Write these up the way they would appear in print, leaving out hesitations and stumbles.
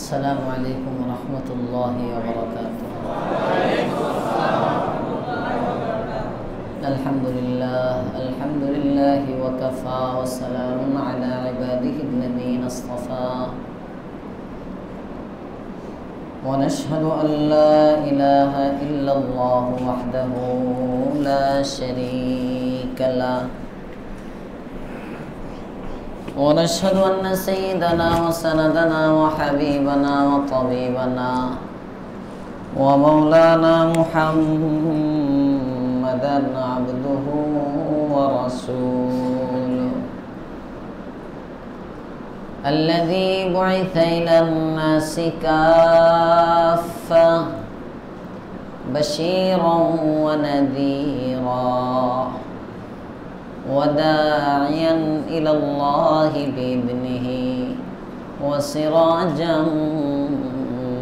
السلام عليكم ورحمة الله وبركاته. الحمد لله وكفى وسلام على عباده الذين اصطفى ونشهد أن لا إله إلا الله وحده لا شريك له ونشهد أن سيدنا وسندنا وحبيبنا وطبيبنا ومولانا محمدا عبده ورسوله الذي بعث إلى الناس كافة بشيرا ونذيرا وداعيا إلى الله بإذنه وسراجا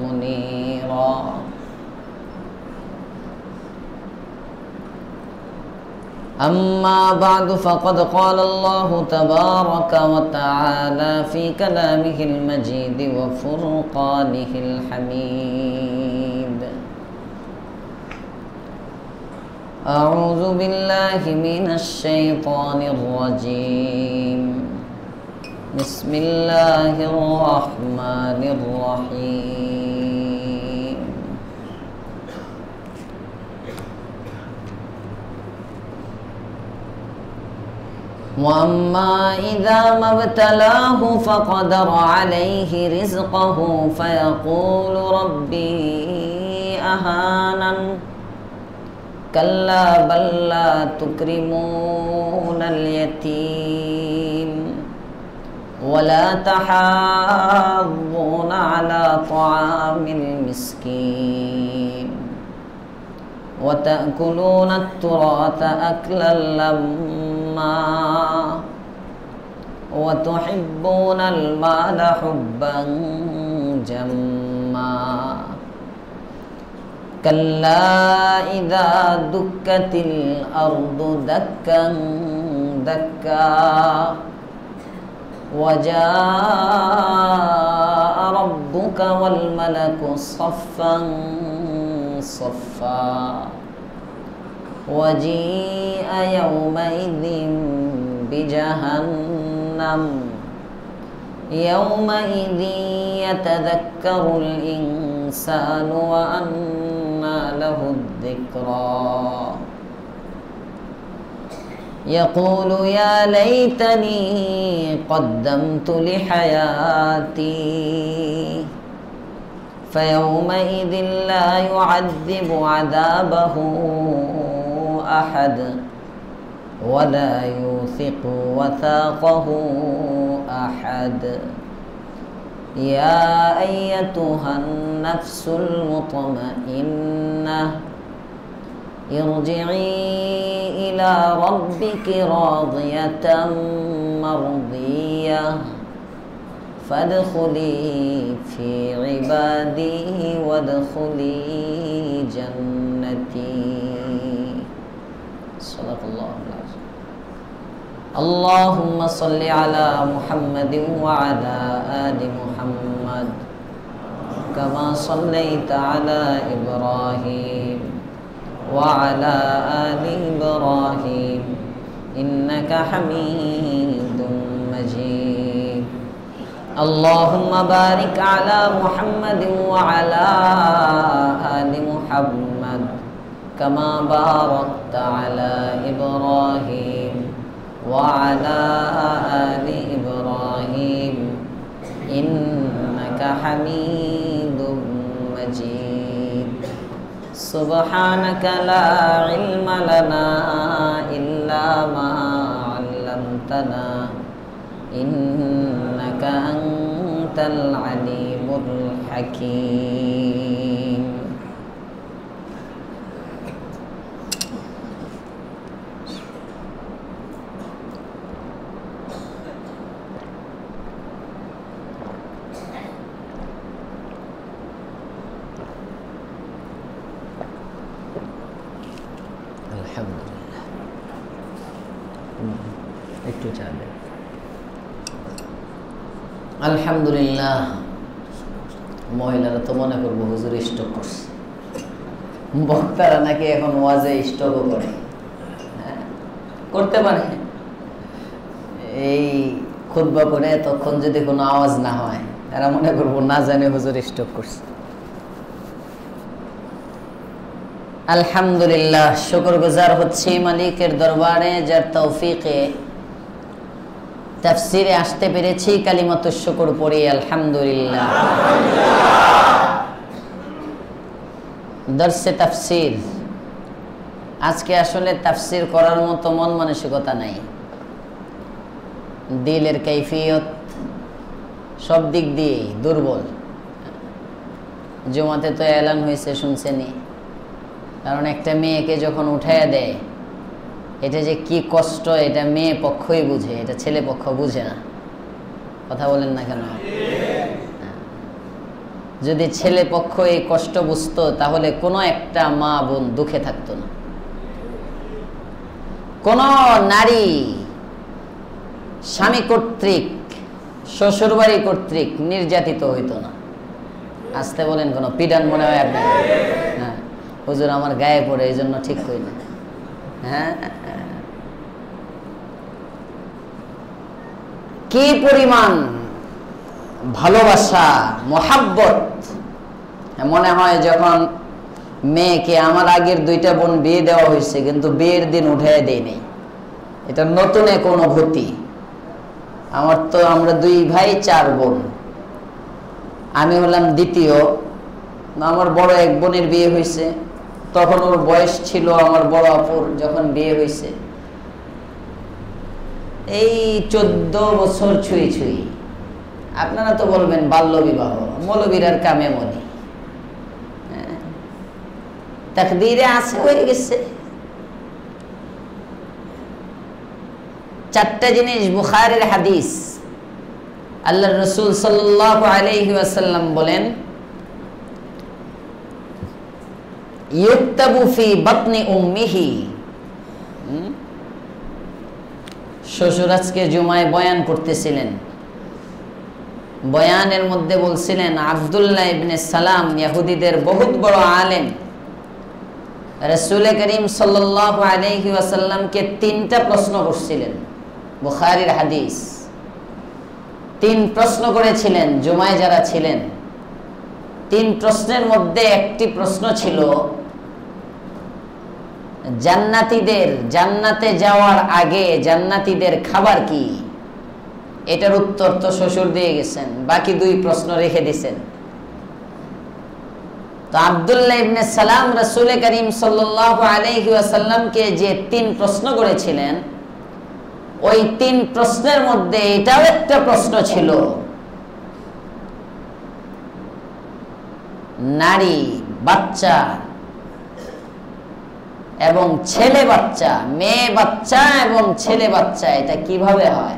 منيرا. أما بعد فقد قال الله تبارك وتعالى في كلامه المجيد وفرقانه الحميد: أعوذ بالله من الشيطان الرجيم. بسم الله الرحمن الرحيم. وأما إذا ما ابتلاه فقدر عليه رزقه فيقول ربي أهانن كلا بل لا تكرمون اليتيم ولا تحاضون على طعام المسكين وتأكلون التراث أكلا لما وتحبون المال حبا جما كلا إذا دكت الأرض دكا دكا وجاء ربك والملك صفا صفا وجيء يومئذ بجهنم يومئذ يتذكر الإنسان وأنى له الذكرى يقول يا ليتني قدمت لحياتي فيومئذ لا يعذب عذابه أحد ولا يوثق وثاقه أحد. يا أيتها النفس المطمئنة ارجعي إلى ربك راضية مرضية فادخلي في عبادي وادخلي جنتي. صدق الله العظيم. اللهم صل على محمد وعلى آل محمد كما صليت على إبراهيم وعلى آل إبراهيم إنك حميد مجيد. اللهم بارك على محمد وعلى آل محمد كما باركت على إبراهيم وعلى آل إبراهيم إنك حميد مجيد. سبحانك لا علم لنا إلا ما علمتنا إنك أنت العليم الحكيم. আলহামদুলিল্লাহ। একটু চাবে। আলহামদুলিল্লাহ মহিলারা তো মনে করবো হুজুর স্ট্রোক করছে, বক্তারা নাকি এখন ওয়াজে স্ট্রোকও করে। হ্যাঁ, করতে পারে। এই খুতবা করে তখন যদি কোনো আওয়াজ না হয়, এরা মনে করবো না জানে হুজুর স্ট্রোক করছে। আলহামদুলিল্লাহ, শুকরগুজার হচ্ছি মালিকের দরবারে, যার তৌফিকে তাফসিরে আসতে পেরেছি। কালিমাতুশ শুকর পড়ি আলহামদুলিল্লাহ। দর্সে তাফসির, আজকে আসলে তাফসির করার মতো মন মানসিকতা নাই। দিলের কাইফিয়ত সব দিক দিয়ে দুর্বল। জুমাতে তো এলান হয়েছে, শুনছেনি? কারণ একটা মেয়েকে যখন উঠাইয়া দেয়, এটা যে কি কষ্ট, এটা মেয়ে পক্ষই বুঝে, এটা ছেলে পক্ষ বুঝে না। কথা বলেন না কেন? যদি ছেলে পক্ষ এই কষ্ট বুঝতো, তাহলে কোনো একটা মা বোন দুঃখে থাকতো না। কোন নারী স্বামী কর্তৃক, শ্বশুরবাড়ি কর্তৃক নির্যাতিত হইতো না। আসতে বলেন, কোনো পিডান মনে হয় আপনার? হ্যাঁ, হুজুর আমার গায়ে পড়ে, এই জন্য ঠিক কই না। হ্যাঁ, কি পরিমাণ ভালোবাসা, মোহাব্বত। মনে হয় যখন মেয়েকে, আমার আগের 2টা বোন বিয়ে দেওয়া হয়েছে, কিন্তু বিয়ের দিন উঠাই দেয়নি। এটা নতুন এক অনুভূতি। আমার তো, আমরা 2 ভাই 4 বোন, আমি হলাম দ্বিতীয়। আমার বড় এক বোনের বিয়ে হয়েছে, তখন ওর বয়স ছিল আমার বড় আপুর যখন বিয়ে হয়েছে, এই 14 বছর ছুঁই ছুঁই। আপনারা তো বলবেন বাল্য বিবাহ, মৌলবীরার কামে মনি। তাকদীরে আছে, হয়ে গেছে। 4টা জিনিস বুখারীর হাদিস। আল্লাহর রাসূল সাল্লাল্লাহু আলাইহি ওয়াসাল্লাম বলেন, ইউকতাবু ফি বাতনি উম্মিহি। শ্বশুর আজকে জুমায় বয়ান করতেছিলেন, বয়ানের মধ্যে বলছিলেন, আব্দুল্লাহ ইবনে সালাম ইহুদিদের বহুত বড় আলেম, রাসূল করিম সাল্লাল্লাহু আলাইহি ওয়াসাল্লামকে 3টা প্রশ্ন করছিলেন। বুখারীর হাদিস। 3 প্রশ্ন করেছিলেন জুমায় যারা ছিলেন। 3 প্রশ্নের মধ্যে একটি প্রশ্ন ছিল, জান্নাতীদের জান্নাতে যাওয়ার আগে জান্নাতীদের খাবার কি? এটার উত্তর তো শ্বশুর দিয়ে গেছেন, বাকি 2 প্রশ্ন রেখে দিয়েছেন। তো আব্দুল্লাহ ইবনে সালাম রাসূল করিম সাল্লাল্লাহু আলাইহি ওয়াসাল্লামকে যে 3 প্রশ্ন করেছিলেন, ওই 3 প্রশ্নের মধ্যে এটাও একটা প্রশ্ন ছিল, নারী বাচ্চা এবং ছেলে বাচ্চা, মেয়ে বাচ্চা এবং ছেলে বাচ্চা, এটা কিভাবে হয়?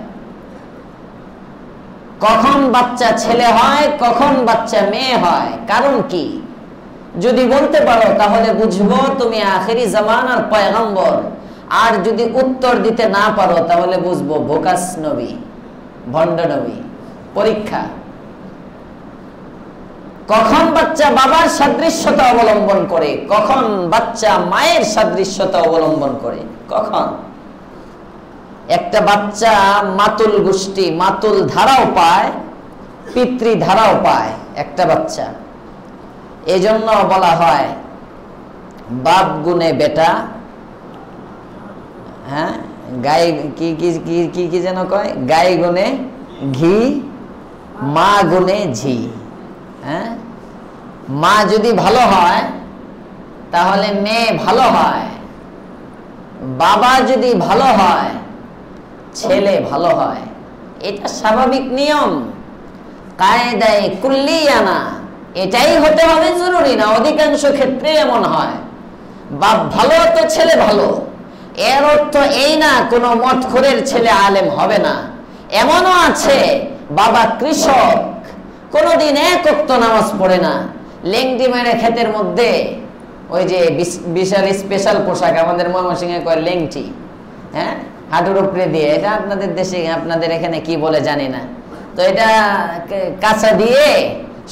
কখন বাচ্চা ছেলে হয়, কখন বাচ্চা মেয়ে হয়, কারণ কি? যদি বলতে পারো তাহলে বুঝবো তুমি আখেরি জামানার পয়গম্বর। আর যদি উত্তর দিতে না পারো তাহলে বুঝবো বোকাস নবী, ভণ্ড নবী। পরীক্ষা। কখন বাচ্চা বাবার সাদৃশ্যতা অবলম্বন করে, কখন বাচ্চা মায়ের সাদৃশ্যতা অবলম্বন করে, কখন? একটা বাচ্চা মাতুল গোষ্ঠী, মাতুল ধারাও পায়, পিতৃ ধারাও পায় একটা বাচ্চা। এজন্য বলা হয় বাপ গুনে বেটা, হ্যাঁ, গায়ে কি কি কি কি যেন কয়, গায়ে গুনে ঘি, মা গুনে ঝি। হ্যাঁ, মা যদি ভালো হয় তাহলে মেয়ে ভালো হয়, বাবা যদি ভালো হয় ছেলে ভালো হয়। এটা স্বাভাবিক নিয়ম, কায়দায়ে কুল্লিয়ানা। এটাই হতে হবে জরুরি না, অধিকাংশ ক্ষেত্রে এমন হয়। বাপ ভালো তো ছেলে ভালো, এর অর্থ এই না কোনো মদখোরের ছেলে আলেম হবে না। এমনও আছে বাবা কৃষক, কোনোদিন 1 ওয়াক্ত নামাজ পড়ে না, লেংটি মেরে ক্ষেতের মধ্যে, ওই যে বিশাল স্পেশাল পোশাক, আমাদের ময়মনসিংহে কয় লেংটি, হ্যাঁ, হাঁটুর উপরে দিয়ে। এটা আপনাদের দেশে, আপনাদের এখানে কি বলে জানি না। তো এটা কাঁচা দিয়ে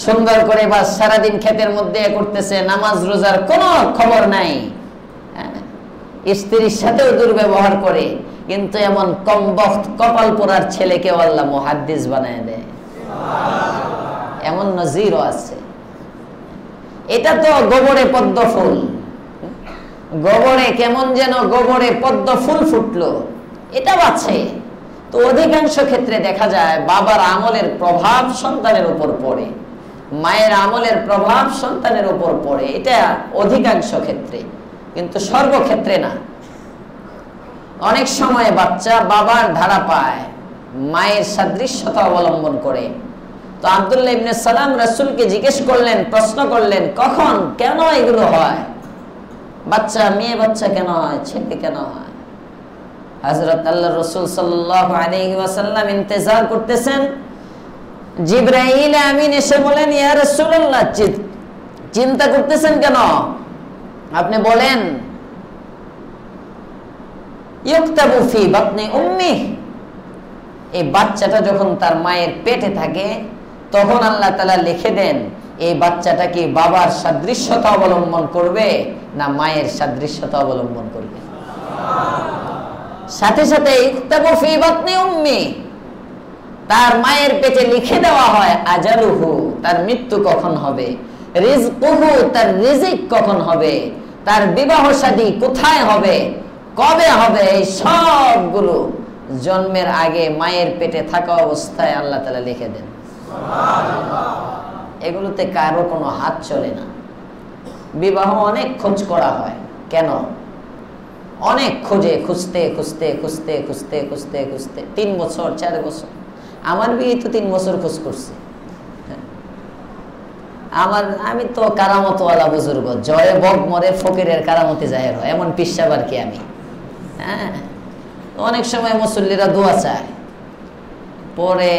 সুন্দর করে বাস সারাদিন ক্ষেতের মধ্যে করতেছে, নামাজ রোজার কোনো খবর নাই, স্ত্রীর সাথেও দুর্ব্যবহার করে, কিন্তু এমন কমবখ্ত কপাল পোড়ার ছেলেকেও আল্লাহ মুহাদ্দিস বানায় দেয়। এমন নজিরও আছে। এটা তো গোবরে পদ্ম ফুল, গোবরে কেমন যেন গোবরে পদ্ম ফুল ফুটলো, এটাও আছে। তো অধিকাংশ ক্ষেত্রে দেখা যায় বাবার আমলের প্রভাব সন্তানের উপর পড়ে, মায়ের আমলের প্রভাব সন্তানের উপর পড়ে, এটা অধিকাংশ ক্ষেত্রে, কিন্তু সর্বক্ষেত্রে না। অনেক সময় বাচ্চা বাবার ধারা পায়, মায়ের সাদৃশ্যতা অবলম্বন করে। তো আব্দুল্লাহ ইবনে সালাম রাসূলকে জিজ্ঞেস করলেন, প্রশ্ন করলেন, কখন কেন এগুলো হয়? বাচ্চা মেয়ে বাচ্চা কেন হয়, ছেলে কেন হয়? হযরত আল্লাহর রাসূল সাল্লাল্লাহু আলাইহি ওয়াসাল্লাম ইন্তজার করতেছেন, জিবরাইল আমিন এসে বলেন, ইয়া রাসূলুল্লাহ, চিন্তা করতেছেন কেন? আপনি বলেন, ইউকতাবু ফি বাতনি উম্মি, এই বাচ্চাটা যখন তার মায়ের পেটে থাকে তখন আল্লাহ তাআলা লিখে দেন এই বাচ্চাটা কি বাবার সাদৃশ্যতা অবলম্বন করবে না মায়ের সাদৃশ্যতা অবলম্বন করবে। সাথে সাথে ইউকতাবু ফি বাতনি উম্মি, তার মায়ের পেটে লিখে দেওয়া হয় আজালুহু, তার মৃত্যু কখন হবে, রিজকুহু, তার রিজিক কখন হবে, তার বিবাহ শাদী কোথায় হবে, কবে হবে, এই সবগুলো জন্মের আগে মায়ের পেটে থাকা অবস্থায় আল্লাহ তাআলা লিখে দেন। এগুলোতে কারো কোনো হাত চলে না। বিবাহ অনেক খোঁজ করা হয়, কেন? অনেক খোঁজে, খুঁজতে খুঁজতে খুঁজতে খুঁজতে খুঁজতে খুঁজতে 3 বছর 4 বছর। আমার বিয়ে তো 3 বছর খোঁজ করছে। আমি তো কারামতওয়ালা বুজুর্গ, জয়ে বগ মরে ফকিরের কারামতি জাহের হয়, এমন পিসাব আর কি আমি। হ্যাঁ, অনেক সময় মুসল্লিরা দোয়া চায়, পরে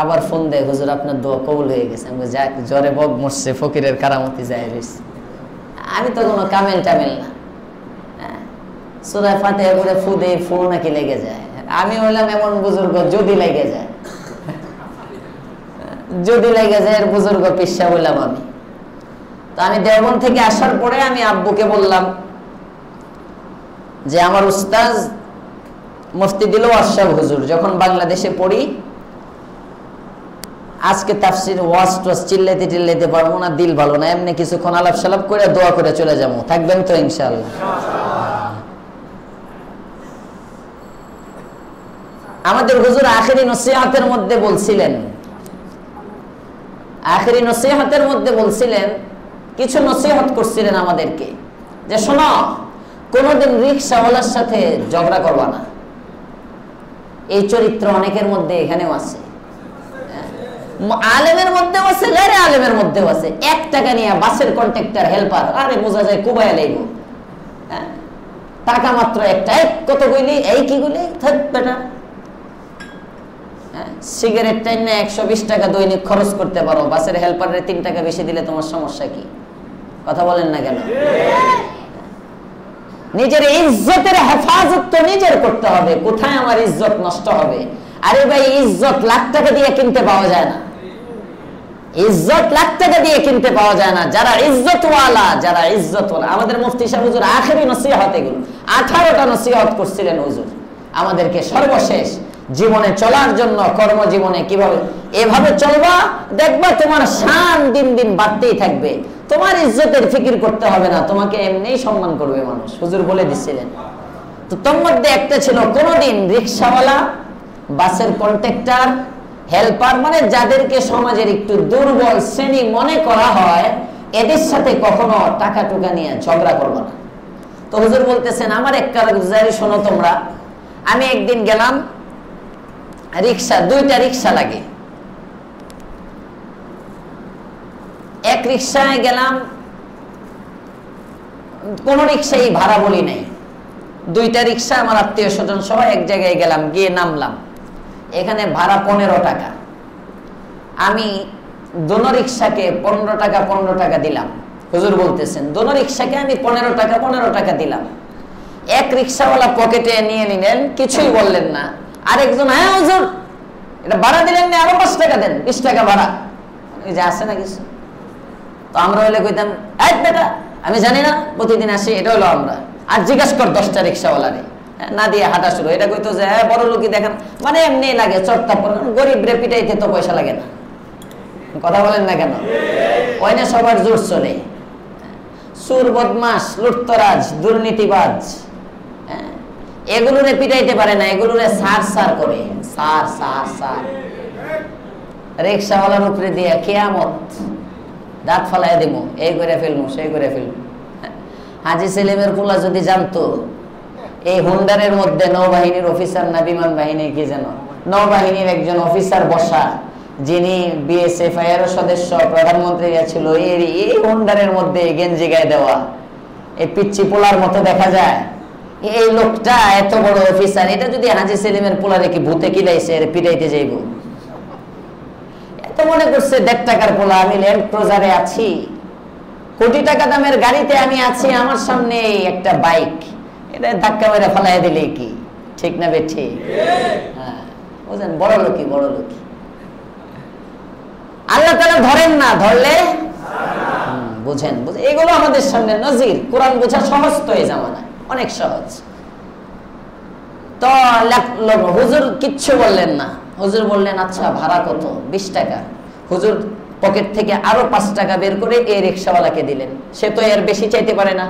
আবার ফোন দেয়, হুজুর আপনার দোয়া কবুল হয়ে গেছে। আমি যাক, জ্বরে বগ মরছে, ফকিরের কারামতি জাহের হয়েছে। আমি তো কোনো কামেল টামেল না। সূরা ফাতিহা করে ফু দেই, ফু নাকি লেগে যায়। আমি হইলাম এমন বুজুর্গ, যদি লেগে যায়, যদি লেগে যায় এর বুজুর্গ পিসা বললাম আমি। তো আমি দেওবন্দ থেকে আসার পরে আমি আব্বুকে বললাম যে আমার উস্তাদ মুফতি দিলওয়ার সাহেব হুজুর যখন বাংলাদেশে পড়ি, আজকে তাফসীর ওয়াজ টোয়াজ চিল্লাইতে টিল্লাইতে পারবো না, দিল ভালো না, এমনি কিছুক্ষণ আলাপ সালাপ করে দোয়া করে চলে যাবো, থাকবেন তো ইনশাআল্লাহ? আমাদের হুজুর আখেরি নসিহতের মধ্যে বলছিলেন, আখেরি নসিহতের মধ্যে বলছিলেন, কিছু নসিহত করছিলেন আমাদেরকে, যে শোনো, কোনোদিন রিকশাওয়ালার সাথে ঝগড়া করবা না। এই চরিত্র অনেকের মধ্যে এখানেও আছে, আলেমের মধ্যেও আছে, গায়রে আলেমের মধ্যেও আছে। 1 টাকা নিয়ে বাসের কন্ট্রাক্টর হেল্পার, আরে বোঝা যায় কুবাইয়া লাইব, টাকা মাত্র একটা, কত কইলি, এই কি কইলি, থাক বেটা। সিগারেট টাইনে 120 টাকা দৈনিক খরচ করতে পারো, বাসের হেল্পারের 3 টাকা বেশি দিলে তোমার সমস্যা কি? কথা বলেন না কেন? নিজের ইজ্জতের হেফাজত তো নিজের করতে হবে। কোথায় আমার ইজ্জত নষ্ট হবে? আরে ভাই, ইজ্জত লাখ টাকা দিয়ে কিনতে পাওয়া যায় না, ইজ্জত লাখ টাকা দিয়ে কিনতে পাওয়া যায় না। যারা ইজ্জতওয়ালা, যারা ইজ্জতওয়ালা, আমাদের মুফতি সাহেব হুজুর আখেরি নসিহত, এগুলো 18টা নসিহত করছিলেন হুজুর আমাদেরকে। সর্বশেষ জীবনে চলার জন্য, কর্মজীবনে কিভাবে এভাবে চলবা, দেখবা তোমার শান দিন দিন বাড়তেই থাকবে, তোমার ইজ্জতের ফিকির করতে হবে না, তোমাকে এমনিই সম্মান করবে মানুষ, হুজুর বলে দিছিলেন। তো তোর মধ্যে একটা ছিল, কোনোদিন রিকশাওয়ালা, বাসের কন্ট্রাক্টর, হেল্পার, মানে যাদেরকে সমাজের একটু দুর্বল শ্রেণী মনে করা হয়, এদের সাথে কখনো টাকা টুকা নিয়ে ঝগড়া করবো না। তো হুজুর বলতেছেন, আমার এক কারগুজারি শোনো তোমরা। আমি একদিন গেলাম রিকশা, 2টা রিকশা লাগে, এক রিকশায় গেলাম, কোন রিকশাই ভাড়া বলি নাই, 2টা রিকশা, আমার আত্মীয় স্বজন সহ এক জায়গায় গেলাম, গিয়ে নামলাম, এখানে ভাড়া 15 টাকা। আমি দোনো রিকশাকে 15 টাকা 15 টাকা দিলাম। হুজুর বলতেছেন, দোনো রিকশাকে আমি 15 টাকা 15 টাকা দিলাম। এক রিকশাওয়ালা পকেটে নিয়ে নিলেন, কিছুই বললেন না। আরেকজন, হ্যাঁ হুজুর এটা ভাড়া দিলেন না, আরো 5 টাকা দেন, 20 টাকা ভাড়া। ওই যে আসে না কিছু। তো আমরা হইলে কইতাম এই বেটা আমি জানি না, প্রতিদিন আসি, এটা হলো আমরা। আর জিজ্ঞাস কর 10টা রিক্সাওয়ালারে, না দিয়ে হাঁটা শুরু। এটা কইতো যে হ্যাঁ বড় লোকই দেখেন, মানে এমনি লাগে চট্টা পড়ে, গরিব রে পিটাইতে তো পয়সা লাগে না। কথা বলেন না কেন? ওই না সবার জোর চলে। সুর, বদমাস, লুটতরাজ, দুর্নীতিবাজ, এগুলোরে পিটাইতে পারে না, এগুলোরে সার সার করে, সার সার সার। রিক্সাওয়ালার উপরে দিয়ে কিয়ামত, দাঁত ফালাই দিব, এই করে ফেলবো, সেই করে ফেলবো। হাজী সেলিমের পোলা যদি জানতো এই হুন্ডারের মধ্যে নৌবাহিনীর অফিসার না বিমান বাহিনী কি যেন, নৌবাহিনীর একজন অফিসার বসা, যিনি বিএসএফআই এর সদস্য, প্রধানমন্ত্রী ছিল, এই হুন্ডারের মধ্যে গেঞ্জি গায়ে দেওয়া, এই পিচ্চি পোলার মতো দেখা যায়, এই লোকটা এত বড় অফিসার, এটা যদি হাজী সেলিমের পোলারে কি ভূতে কিলাইছে এর পিটাইতে যাইব? এত মনে করছে 1.5 টাকার পোলা, আমি ল্যান্ড ক্রুজারে আছি, কোটি টাকা দামের গাড়িতে আমি আছি, আমার সামনে একটা বাইক, এটা ধাক্কা মেরে ফেলাই দিলে কি ঠিক না বেঠি? হ্যাঁ বুঝেন, বড় লোকই বড় লোকই। আল্লাহ তাআলা ধরেন না, ধরলে বুঝেন, বুঝেন। এগুলো আমাদের সামনে নজির। কোরআন বোঝা সহজ তো এই জামানায়, অনেক সহজ। তো হুজুর কিচ্ছু বললেন না। হুজুর বললেন আচ্ছা ভাড়া কত? 20 টাকা। হুজুর পকেট থেকে আরো 5 টাকা বের করে এই রিক্সাওয়ালাকে দিলেন। সে তো এর বেশি চাইতে পারে না,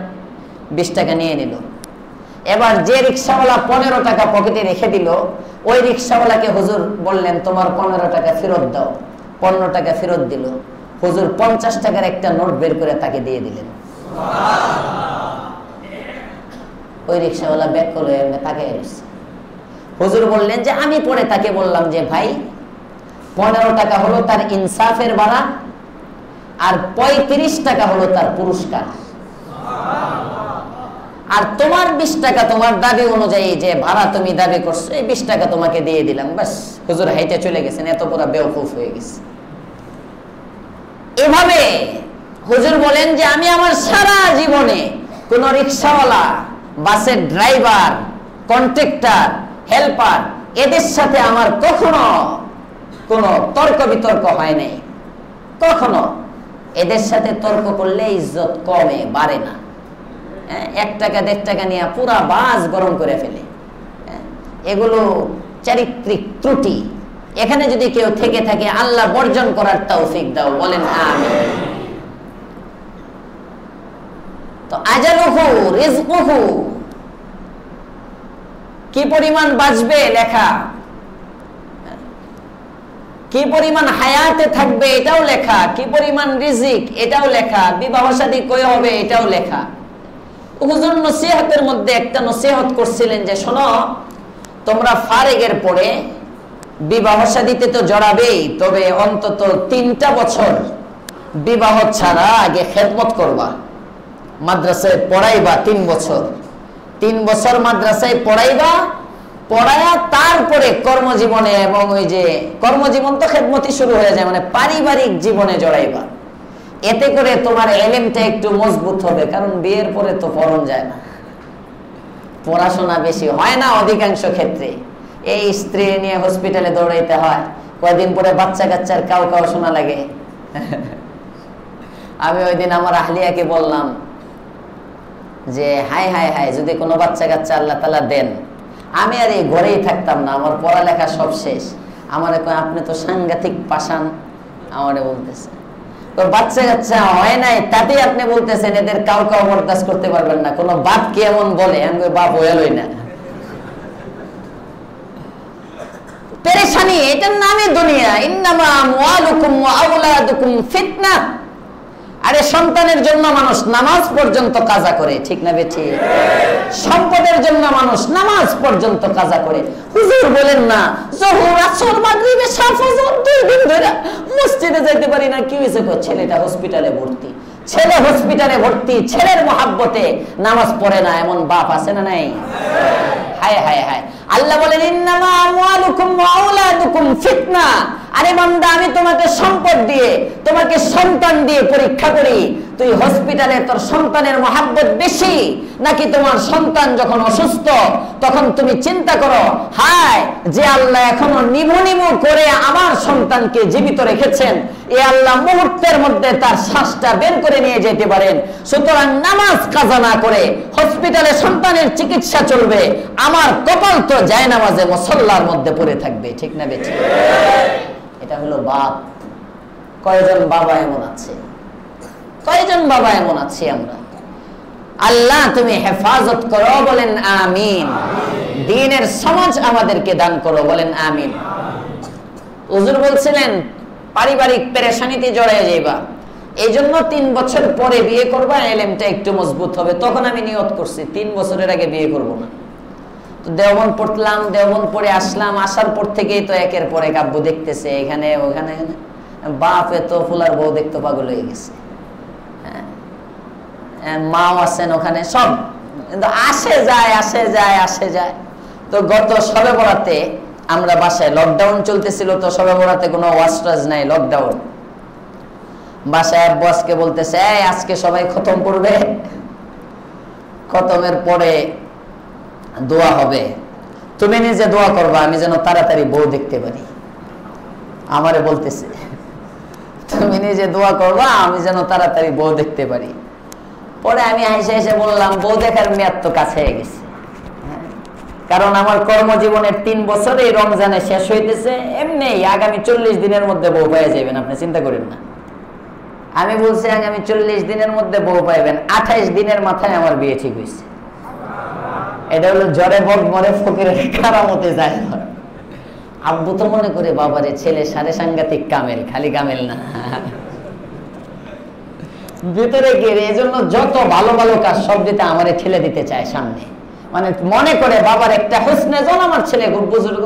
20 টাকা নিয়ে নিল। এবার যে রিক্সাওয়ালা 15 টাকা পকেটে রেখে দিল, ওই রিক্সাওয়ালাকে হুজুর বললেন তোমার 15 টাকা ফেরত দাও। 15 টাকা ফেরত দিল। হুজুর 50 টাকার একটা নোট বের করে তাকে দিয়ে দিলেন। ওই রিক্সাওয়ালা ব্যাক করে তাকে এসেছে। হুজুর বললেন যে আমি পরে তাকে বললাম যে ভাই 15 টাকা হলো তার ইনসাফের ভাড়া, আর 35 টাকা হলো তার পুরস্কার, আর তোমার 20 টাকা তোমার দাবি অনুযায়ী যে ভাড়া তুমি দাবি করছো, এই 20 টাকা তোমাকে দিয়ে দিলাম। বাস, হুজুর হাইটে চলে গেছেন, এত পুরা বেওকুফ হয়ে গেছে। এভাবে হুজুর বলেন যে আমি আমার সারা জীবনে কোন রিক্সাওয়ালা, বাসের ড্রাইভার, কন্ট্রাক্টর, হেল্পার, এদের সাথে আমার কখনো কোনো তর্ক বিতর্ক হয় নাই। কখনো এদের সাথে তর্ক করলে ইজ্জত কমে, বাড়ে না। 1 টাকা 1.5 টাকা নিয়ে পুরা বাস গরম করে ফেলে। এগুলো চারিত্রিক ত্রুটি। এখানে যদি কেউ থেকে থাকে, আল্লাহ বর্জন করার তৌফিক দাও, বলেন আমিন। তো আজালুহু রিজকুহু, কি পরিমাণ বাঁচবে লেখা, কি পরিমাণ হায়াতে থাকবে এটাও লেখা, কি পরিমাণ রিজিক এটাও লেখা, বিবাহ শাদী কই হবে এটাও লেখা। হুজুর নসিহতের মধ্যে একটা নসিহত করছিলেন যে শোনো, তোমরা ফারেগের পরে বিবাহ শাদীতে তো জড়াবেই, তবে অন্তত 3টা বছর বিবাহ ছাড়া আগে খেদমত করবা, মাদ্রাসায় পড়াইবা 3 বছর। 3 বছর মাদ্রাসায় পড়াইবা, পড়ায়া তারপরে কর্মজীবনে, এবং ওই যে কর্মজীবন তো খেদমতি শুরু হয়ে যায়, মানে পারিবারিক জীবনে জড়াইবা। এতে করে তোমার এলেমটা একটু মজবুত হবে, কারণ বিয়ের পরে তো পড়ন যায় না, পড়াশোনা বেশি হয় না অধিকাংশ ক্ষেত্রে। এই স্ত্রী নিয়ে হসপিটালে দৌড়াইতে হয়, কয়েকদিন পরে বাচ্চা কাচ্চার কাউ কাউ শোনা লাগে। আমি ওই দিন আমার আহলিয়াকে বললাম যে হাই হাই হাই, যদি কোনো বাচ্চা কাচ্চা আল্লাহ তাআলা দেন, আমি আর এই ঘরেই থাকতাম না, আমার পড়ালেখা সব শেষ। আমারে কয় আপনি তো সাংঘাতিক পাষাণ, আমারে বলতেছে। তো বাচ্চা কাচ্চা হয় নাই, তাতেই আপনি বলতেছেন এদের কাউ কাউ বরদাস্ত করতে পারবেন না, কোনো বাপ কি এমন বলে? আমি বাপ হইলই না, পেরেশানি, এটার নামে দুনিয়া। ইন্নামা আমওয়ালুকুম ওয়া আওলাদুকুম ফিতনা। আরে সন্তানের জন্য মানুষ নামাজ পর্যন্ত কাজা করে, ঠিক না বেঠি? সম্পদের জন্য মানুষ নামাজ পর্যন্ত কাজা করে। হুজুর বলেন না জোহর, আসর, মাগরিব, এশা, ফজর 2 দিন ধরে মসজিদে যাইতে পারি না, কি হইছে? ছেলেটা হসপিটালে ভর্তি। ছেলে হসপিটালে ভর্তি, ছেলের মহাব্বতে নামাজ পড়ে না, এমন বাপ আছে না নাই? হায় হায় হায়। আল্লাহ বলেন ইন্নামা আমওয়ালুকুম ওয়া আওলাদুকুম ফিতনা। আরে বান্দা, আমি তোমাকে সম্পদ দিয়ে, তোমাকে সন্তান দিয়ে পরীক্ষা করি। তুই হসপিটালে তোর সন্তানের মহাব্বত বেশি, নাকি তোমার সন্তান যখন অসুস্থ তখন তুমি চিন্তা করো, হায় যে আল্লাহ এখনো নিভু নিভু করে আমার সন্তানকে জীবিত রেখেছেন, এ আল্লাহ মুহূর্তের মধ্যে তার শ্বাসটা বের করে নিয়ে যেতে পারেন। সুতরাং নামাজ কাজা না করে হসপিটালে সন্তানের চিকিৎসা চলবে, আমার কপাল তো জায়নামাজে মুসল্লার মধ্যে পড়ে থাকবে। ঠিক না বেঠি? এটা হলো বাপ। কয়জন বাবা এমন আছে? কয়জন বাবা এমন আছি আমরা? আল্লাহ তুমি হেফাজত করো, বলেন আমিন। দ্বীনের সমাজ আমাদেরকে দান করো, বলেন আমিন। হুজুর বলছিলেন পারিবারিক পেরেশানিতে জড়ায় যাইবা, এই জন্য 3 বছর পরে বিয়ে করবা, এলেমটা একটু মজবুত হবে। তখন আমি নিয়ত করছি 3 বছরের আগে বিয়ে করব না। তো দেওবন্দ পড়লাম, দেওবন্দ পড়ে আসলাম, আসার পর থেকেই তো একের পর এক আব্বু দেখতেছে এখানে ওখানে, বাপ এত ফুলার বউ দেখতে পাগল হয়ে গেছে, মাও আছেন ওখানে, সব কিন্তু আসে যায়। তো গত শবে বরাতে আমরা বাসায়, লকডাউন চলতেছিল, তো শবে বরাতে কোনো ওয়াজ নাই, লকডাউন। বাসায় বসকে বলতেছে, আজকে সবাই খতম করবে, খতমের পরে দোয়া হবে, তুমি নিজে দোয়া করবা আমি যেন তাড়াতাড়ি বউ দেখতে পারি। আমারে বলতেছে তুমি নিজে দোয়া করবা আমি যেন তাড়াতাড়ি বউ দেখতে পারি। পরে আমি হেসে বললাম, বউ দেখার মেয়াদ তো কাছে হয়ে গেছে, কারণ আমার কর্মজীবনের 3 বছর এই রমজানে শেষ হইতেছে, এমনি আগামী 40 দিনের মধ্যে বউ পেয়ে যাবেন, আপনি চিন্তা করেন না। আমি বলছি আগামী 40 দিনের মধ্যে বউ পাইবেন, 28 দিনের মাথায় আমার বিয়ে ঠিক হয়েছে। এটা হলো জ্বরে বক মরে ফকিরের কারামতে যায়। আব্বু তো মনে করে বাবারে ছেলে সাড়ে সাংঘাতিক কামেল, খালি কামেল না, ভিতরে গিয়ে এজন্য যত ভালো ভালো কাজ সব দিতে আমারে ঠেলে দিতে চায় সামনে, মানে মনে করে বাবার একটা হোসনে জন আমার ছেলে খুব বুজুর্গ,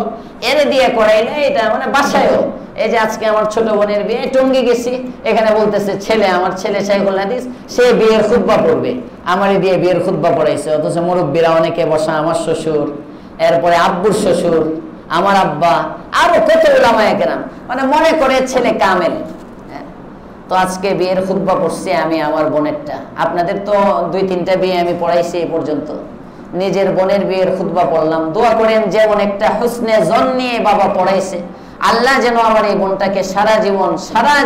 এরে দিয়ে করাইলে এটা মানে বাসায়ও। এই যে আজকে আমার ছোট বোনের বিয়ে, টঙ্গী গেছি, এখানে বলতেছে ছেলে, আমার ছেলে শাইখুল হাদিস, সে বিয়ের খুতবা পড়বে, আমারই দিয়ে বিয়ের খুতবা পড়াইছে। অথচ মুরব্বীরা অনেকে বসা, আমার শ্বশুর, এরপরে আব্বুর শ্বশুর, আমার আব্বা, আরো কত উলামায়ে কেরাম, মানে মনে করে ছেলে কামেল। তো আজকে বিয়ের খুতবা পড়ছি আমি আমার বোনেরটা, আপনাদের তো 2-3টা বিয়ে আমি পড়াইছি এই পর্যন্ত, নিজের বোনের বিয়ের খুতবা পড়লাম। দোয়া করেন যেমন একটা হুসনে জন নিয়ে বাবা পড়াইছে, আল্লাহ যেন আমার এই বোনটাকে সারা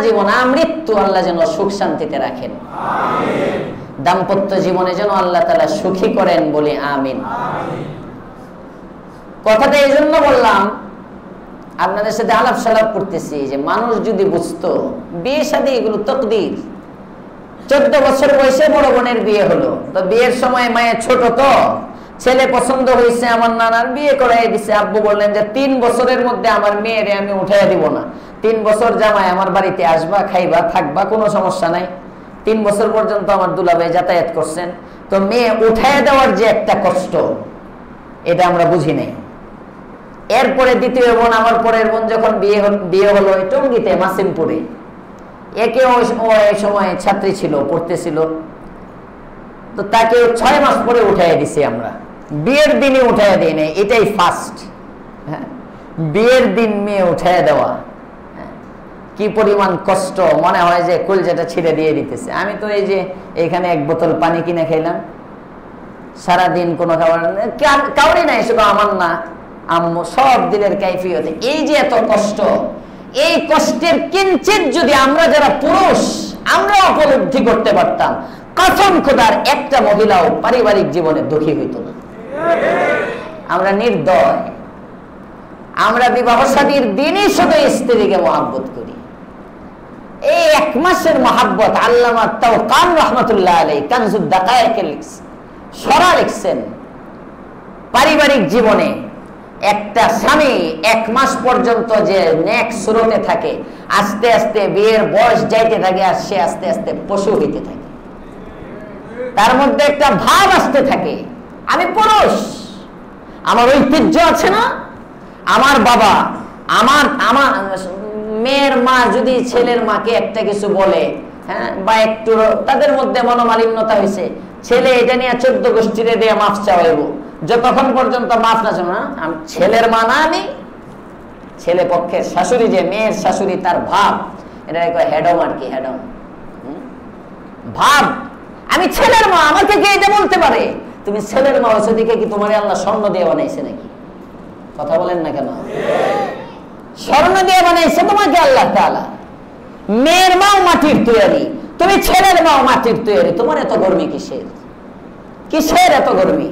জীবন আমৃত্যু আল্লাহ যেন সুখ শান্তিতে রাখেন, দাম্পত্য জীবনে যেন আল্লাহ তাআলা সুখী করেন, বলি আমিন। কথাটা এই জন্য বললাম, আপনাদের সাথে আলাপ সালাপ করতেছি যে মানুষ যদি বুঝতো বিয়ে শাদী এগুলো তকদির। 14 বছর বয়সে বড় বোনের বিয়ে হলো, তো বিয়ের সময় মায়ের ছোট, তো ছেলে পছন্দ হয়েছে, আমার নানার বিয়ে করাই দিছে। আব্বু বললেন যে 3 বছরের মধ্যে আমার মেয়েরে আমি উঠাইয়া দিব না, 3 বছর জামাই আমার বাড়িতে আসবা, খাইবা, থাকবা, কোনো সমস্যা নাই। 3 বছর পর্যন্ত আমার দুলাভাই যাতায়াত করছেন। তো মেয়ে উঠাইয়া দেওয়ার যে একটা কষ্ট, এটা আমরা বুঝি নাই। এরপরে দ্বিতীয় বোন, আমার পরের বোন যখন বিয়ে হলো টঙ্গীতে মাসিমপুরে, একে ওই সময় ছাত্রী ছিল, পড়তেছিল, তো তাকে 6 মাস পরে উঠাইয়া দিছি আমরা, বিয়ের দিনে উঠাইয়া দিই নাই, এটাই ফার্স্ট। বিয়ের দিন মেয়ে উঠাইয়া দেওয়া কি পরিমাণ কষ্ট, মনে হয় যে কলজাটা ছিঁড়ে দিয়ে দিতেছে। আমি তো এই যে এখানে 1 বোতল পানি কিনে খাইলাম, সারাদিন কোনো খাবার কাউরি নাই, শুধু আমার না আম্মু, সব দিলের কাইফিয়তে। এই যে এত কষ্ট, এই কষ্টের কিঞ্চিত যদি আমরা যারা পুরুষ আমরা উপলব্ধি করতে পারতাম, কসম খোদার একটা মহিলাও পারিবারিক জীবনে দুঃখী হইত না। আমরা নির্দয়, আমরা বিবাহ শাদীর দিনই শুধু স্ত্রীকে মহাব্বত করি। এই 1 মাসের মহাব্বত আল্লামা তাওকান রহমাতুল্লাহ আলাইহি কানজুদ দাকায়েকে লিখছেন, পারিবারিক জীবনে একটা স্বামী 1 মাস পর্যন্ত যে নেক সুরতে থাকে, আস্তে আস্তে বিয়ের বয়স যাইতে থাকে, আর সে আস্তে আস্তে পশু হইতে থাকে। তার মধ্যে একটা ভাব আসতে থাকে, আমি পুরুষ, আমার ঐতিহ্য আছে না, আমার বাবা, আমার মেয়ের মা যদি ছেলের মাকে একটা কিছু বলে, হ্যাঁ, বা একটু তাদের মধ্যে মনোমালিন্যতা হয়েছে, ছেলে এটা নিয়ে 14 গোষ্ঠীরে দিয়ে মাফ চাওয়াইব, যতক্ষণ পর্যন্ত মাফ না শোনা, ছেলের মা না, আমি ছেলে পক্ষের শাশুড়ি, যে মেয়ের শাশুড়ি, তার ভাব, এটা হেডম আর কি, হেডম ভাব। আমি ছেলের মা, আমাকে কে এটা বলতে পারে? তুমি ছেলের মা হয়েছে দিকে কি তোমার আল্লাহ স্বর্ণ দিয়ে বানাইছে নাকি? কথা বলেন না কেন? স্বর্ণ দিয়ে বানাইছে তোমাকে আল্লাহ তাআলা। মেয়ের মাও মাটির তৈরি, তুমি ছেলের মাও মাটির তৈরি, তোমার এত গরমি কিসের? কিসের এত গরমি?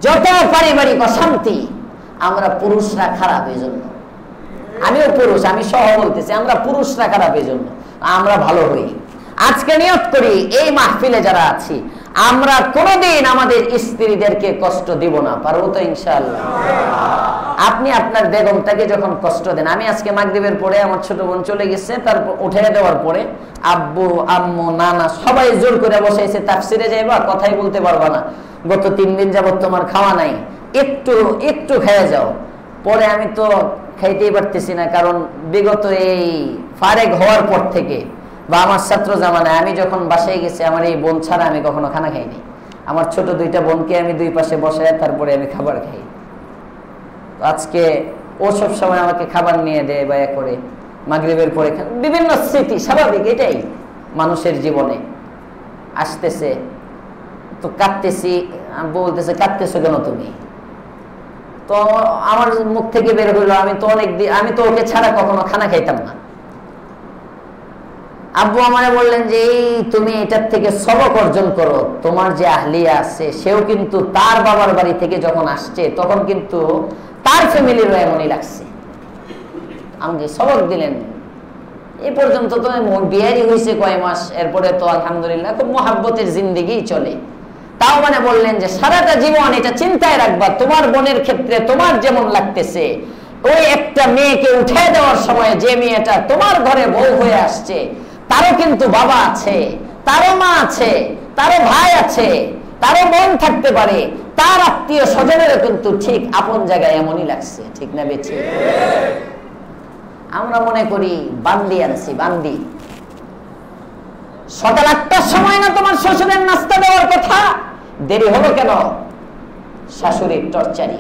যত পারিবারিক অশান্তি, আমরা পুরুষরা খারাপ এই জন্য। আমিও পুরুষ, আমি সহ বলতেছি, আমরা পুরুষরা খারাপ এই জন্য, আমরা ভালো হই। আজকে নিয়ত করি এই মাহফিলে যারা আছি, আমরা কোনোদিন আমাদের স্ত্রীদেরকে কষ্ট দিব না। পারবো তো ইনশাআল্লাহ? আপনি আপনার বেগমটাকে যখন কষ্ট দেন, আমি আজকে মাগরিবের পরে আমার ছোট বোন চলে গেছে, তারপর উঠে দেওয়ার পরে আব্বু আম্মু নানা সবাই জোর করে বসাইছে, তাফসিরে যাইবা, কথাই বলতে পারবা না, গত 3 দিন যাবত তোমার খাওয়া নাই, একটু একটু খেয়ে যাও। পরে আমি তো খাইতেই পারতেছি না, কারণ বিগত এই ফারেক হওয়ার পর থেকে বা আমার ছাত্র জামানায় আমি যখন বাসায় গেছি, আমার এই বোন ছাড়া আমি কখনো খানা খাইনি। আমার ছোট 2টা বোনকে আমি 2 পাশে বসাই তারপরে আমি খাবার খাই। আজকে ও সব সময় আমাকে খাবার নিয়ে দেয় বা করে, মাগরিবের পরে বিভিন্ন স্মৃতি, স্বাভাবিক, এটাই মানুষের জীবনে আসতেছে। তো কাঁদতেছি, বলতেছে কাঁদতেছো কেন তুমি? তো আমার মুখ থেকে বের হইলো, আমি তো ওকে ছাড়া কখনো খানা খাইতাম না। আব্বু আমারে বললেন যে এই তুমি এটার থেকে সবক অর্জন করো, তোমার যে আহলিয়া আছে সেও কিন্তু তার বাবার বাড়ি থেকে যখন আসছে তখন কিন্তু তার ফ্যামিলিরও এমনই লাগছে। আমাকে সবক দিলেন। এই পর্যন্ত তো বিয়ারই হয়েছে কয় মাস, এরপরে তো আলহামদুলিল্লাহ খুব মহাব্বতের জিন্দেগি চলে। তাও মানে বললেন যে সারাটা জীবন এটা চিন্তায় রাখবা, তোমার বোনের ক্ষেত্রে তোমার যেমন লাগতেছে, ওই একটা মেয়েকে উঠে দেওয়ার সময় যে মেয়েটা তোমার ঘরে বউ হয়ে আসছে, তারও কিন্তু বাবা আছে, তারও মা আছে, তারও ভাই আছে, তারও বোন থাকতে পারে, তার আত্মীয় স্বজনেরও কিন্তু ঠিক আপন জায়গায় এমনই লাগছে। ঠিক না বেঠি? আমরা মনে করি বান্দি আনছি, বান্দি। সকাল 8টার সময় না তোমার শ্বশুরের নাস্তা দেওয়ার কথা, দেরি হলো কেন? শাশুড়ির টর্চারি।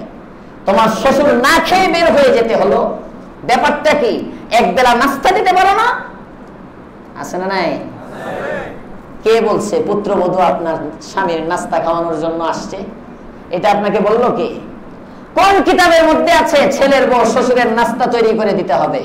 তোমার শ্বশুর না খেয়ে বের হয়ে যেতে হলো, ব্যাপারটা কি? একবেলা নাস্তা দিতে পারো না? আছে না নাই? কে বলছে পুত্রবধূ আপনার স্বামীর নাস্তা খাওয়ানোর জন্য আসছে? এটা আপনাকে বললো কে? কোন কিতাবের মধ্যে আছে ছেলের বউ শ্বশুরের নাস্তা তৈরি করে দিতে হবে?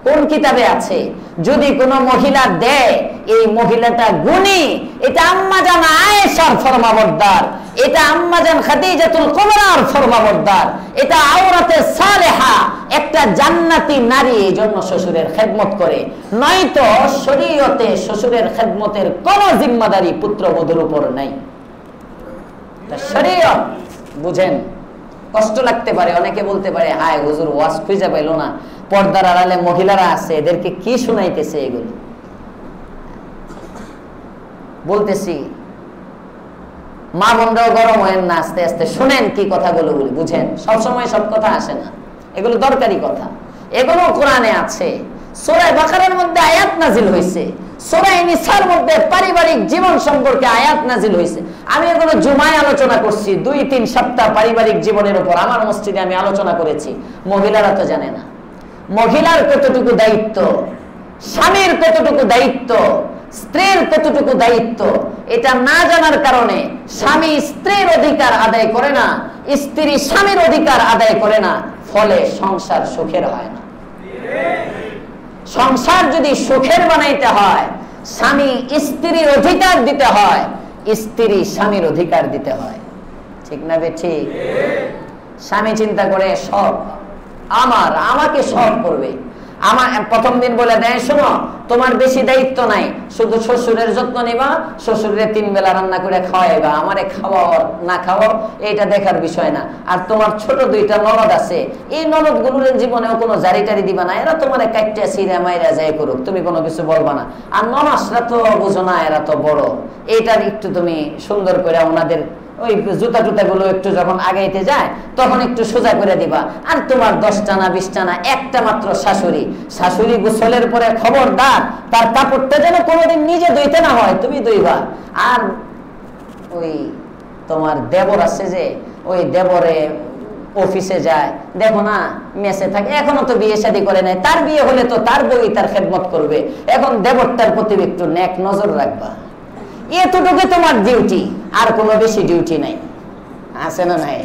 কোন কিতাবে আছে? যদি কোন মহিলা দেয়, এই মহিলাটা গুণী, এটা আম্মাজান আয়েশার ফরমাবরদার, এটা আম্মাজান খাদিজাতুল কুবরার ফরমাবরদার, এটা আওরাতে সালেহা, একটা জান্নাতি নারী, এই জন্য শ্বশুরের খেদমত করে। নয়তো শরীয়তে শ্বশুরের খেদমতের কোন জিম্মাদারি পুত্রবধূর উপর নাই। শরীয়ত বুঝেন। কষ্ট লাগতে পারে, অনেকে বলতে পারে হায় হুজুর ওয়াজ খুঁজে পাইলো না, পর্দার আড়ালে মহিলারা আছে, এদেরকে কি শুনাইতেছে এগুলো? বলতেছি মা বোনরাও গরম হয় না, আস্তে আস্তে শুনেন কি কথাগুলো বলি, বুঝেন। সবসময় সব কথা আসে না, এগুলো দরকারি কথা, এগুলো কোরআনে আছে। সূরা বাকারার মধ্যে আয়াত নাজিল হয়েছে, সূরা নিসার মধ্যে পারিবারিক জীবন সম্পর্কে আয়াত নাজিল হয়েছে। আমি এগুলো জুমায় আলোচনা করছি, 2-3 সপ্তাহ পারিবারিক জীবনের উপর আমার মসজিদে আমি আলোচনা করেছি। মহিলারা তো জানে না মহিলার কতটুকু দায়িত্ব, স্বামীর কতটুকু দায়িত্ব, স্ত্রীর কতটুকু দায়িত্ব। এটা না জানার কারণে স্বামী স্ত্রীর অধিকার আদায় করে না, স্ত্রী স্বামীর অধিকার আদায় করে না, ফলে সংসার সুখের হয় না। সংসার যদি সুখের বানাইতে হয়, স্বামী স্ত্রীর অধিকার দিতে হয়, স্ত্রী স্বামীর অধিকার দিতে হয়। ঠিক না বে ঠিক? স্বামী চিন্তা করে সব আমাকে সব করবে। আমার প্রথম দিন বলে দেয়, শোনো তোমার বেশি দায়িত্ব নাই, শুধু শ্বশুরের যত্ন নিবা, শ্বশুরের 3 বেলা রান্না করে খাওয়াইবা, আমারে খাওয়াও না খাওয়াও এটা দেখার বিষয় না। আর তোমার ছোট 2টা ননদ আছে, এই ননদ গুলোর জীবনেও কোনো জারি টারি দিবা না, এরা তোমার কাইটা সিরা মাইরা যায় করুক, তুমি কোনো কিছু বলবা না। আর ননাসরা তো বুঝো না, এরা তো বড়, এইটার একটু তুমি সুন্দর করে ওনাদের ওই জুতা টুতা গুলো একটু যখন আগাইতে যায় তখন একটু সোজা করে দিবা। আর তোমার 10টা না 20টা না, একটা মাত্র শাশুড়ি গোসলের পরে খবরদার তার কাপড়টা যেন কোনোদিন নিজে ধুইতে না হয়, তুমি ধুইবা। আর ওই তোমার দেবর আছে যে, ওই দেবরে অফিসে যায়, দেখো না মেসে থাকে, এখনো তো বিয়ে শাদী করে নাই, তার বিয়ে হলে তো তার বই তার খেদমত করবে, এখন দেবতার প্রতি একটু নেক নজর রাখবা, এতটুকু তোমার ডিউটি, আর কোনো বেশি ডিউটি নাই। আছে না নাই?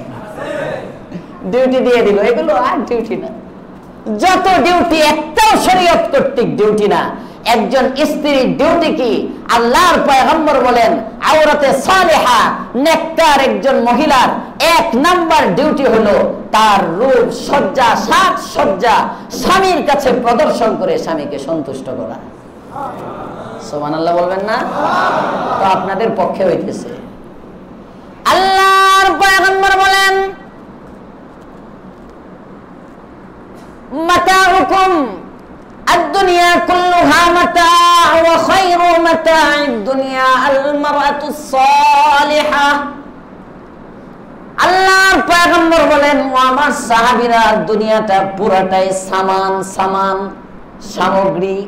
ডিউটি দিয়ে দিল, এগুলো আর ডিউটি না। যত ডিউটি একটাও শরীয়ত কর্তৃক ডিউটি না। একজন স্ত্রীর ডিউটি কি? আল্লাহর পয়গম্বর বলেন, আওরাতে সালেহা নেককার একজন মহিলার 1 নাম্বার ডিউটি হলো তার রূপ সজ্জা, সাজ সজ্জা স্বামীর কাছে প্রদর্শন করে স্বামীকে সন্তুষ্ট করা। সুবহানাল্লাহ বলবেন না? তো আপনাদের পক্ষে হইতেছে। আল্লাহর পয়গম্বর বলেন, মাতাউকুম আদ-দুনিয়া কুল্লুহা মাতা' ওয়া খায়রু মাতা'id দুনিয়া আল-মারআতুস সালিহা। আল্লাহর পয়গম্বর বলেন, ও আমার সাহাবীরা, দুনিয়াটা পুরাটাই সামান, সামগ্রী।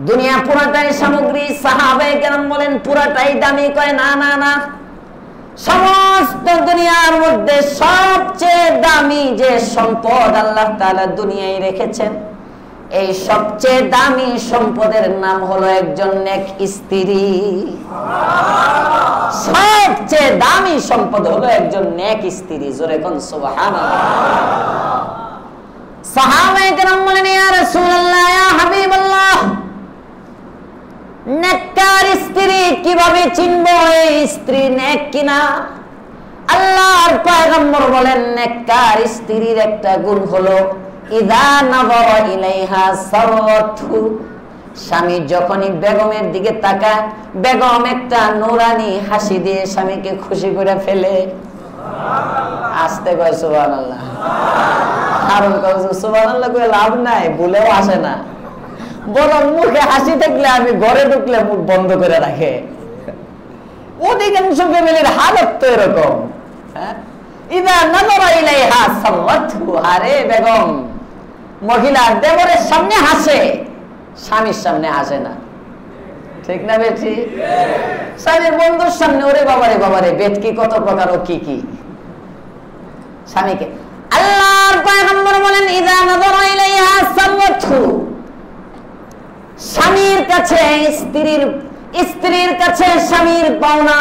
দুনিয়া পুরাটাই সামগ্রী। সাহাবায়ে কেরাম বলেন, পুরাটাই দামি। কয় না না না, সমস্ত দুনিয়ার মধ্যে সবচেয়ে দামি যে সম্পদ আল্লাহ তাআলা দুনিয়ায় রেখেছেন, এই সবচেয়ে দামি সম্পদের নাম হলো একজন নেক স্ত্রী। সবচেয়ে দামি সম্পদ হলো একজন নেক স্ত্রী। জোরে কোন সুবহানাল্লাহ। সাহাবায়ে কেরাম বলেন, ইয়া রাসূলুল্লাহ, ইয়া হাবিবাল্লাহ, নেককার স্ত্রী কিভাবে চিনবো এই স্ত্রী নেক কিনা? আল্লাহর পয়গম্বর বলেন, নেককার স্ত্রীর একটা গুণ হলো ইযা নাযারা ইলাইহা সাররাতহু। স্বামী যখনই বেগমের দিকে তাকায়, বেগম একটা নূরানি হাসি দিয়ে স্বামীকে খুশি করে ফেলে। আস্তে কয় সুবহানাল্লাহ। কারণ কয় সুবহানাল্লাহ কয় লাভ নাই, ভুলেও আসে না, বরং মুখে হাসি থাকলে আমি ঘরে ঢুকলে মুখ বন্ধ করে রাখে। অধিকাংশ ফ্যামিলির হালত তো এরকম। ইযা নাযারা ইলাইহা সাররাতহু। আরে বেগম, মহিলা দেবরের সামনে হাসে, স্বামীর সামনে হাসে না। ঠিক না বেটি? স্বামীর বন্ধুর সামনে ওরে বাবারে বাবারে বেটকি কত প্রকার ও কি কি স্বামীকে। আল্লাহর পয়গম্বর বলেন, ইযা নাযারা ইলাইহা সাররাতহু। স্বামীর কাছে স্ত্রীর কাছে স্বামীর পাওনা,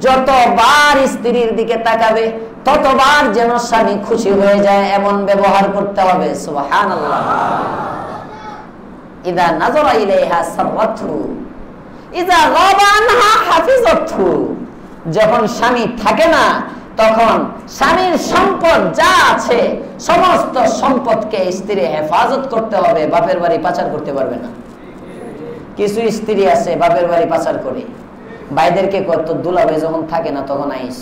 যতবার স্ত্রীর দিকে তাকাবে ততবার যেন স্বামী খুশি হয়ে যায়, এমন ব্যবহার করতে হবে। সুবহানাল্লাহ। ইযা নাযারা ইলাইহা সাররাতহু ইযা গাবা আনহা হাফিজাতহু। যখন স্বামী থাকে না, তখন স্বামীর সম্পদ যা আছে সমস্ত সম্পদকে স্ত্রী হেফাজত করতে হবে, বাপের বাড়ি পাচার করতে পারবে না। কিছু স্ত্রী আছে বাপের বাড়ি পাচার করে, ভাইদেরকে কত দুলাভাই যখন থাকে না তখন আইস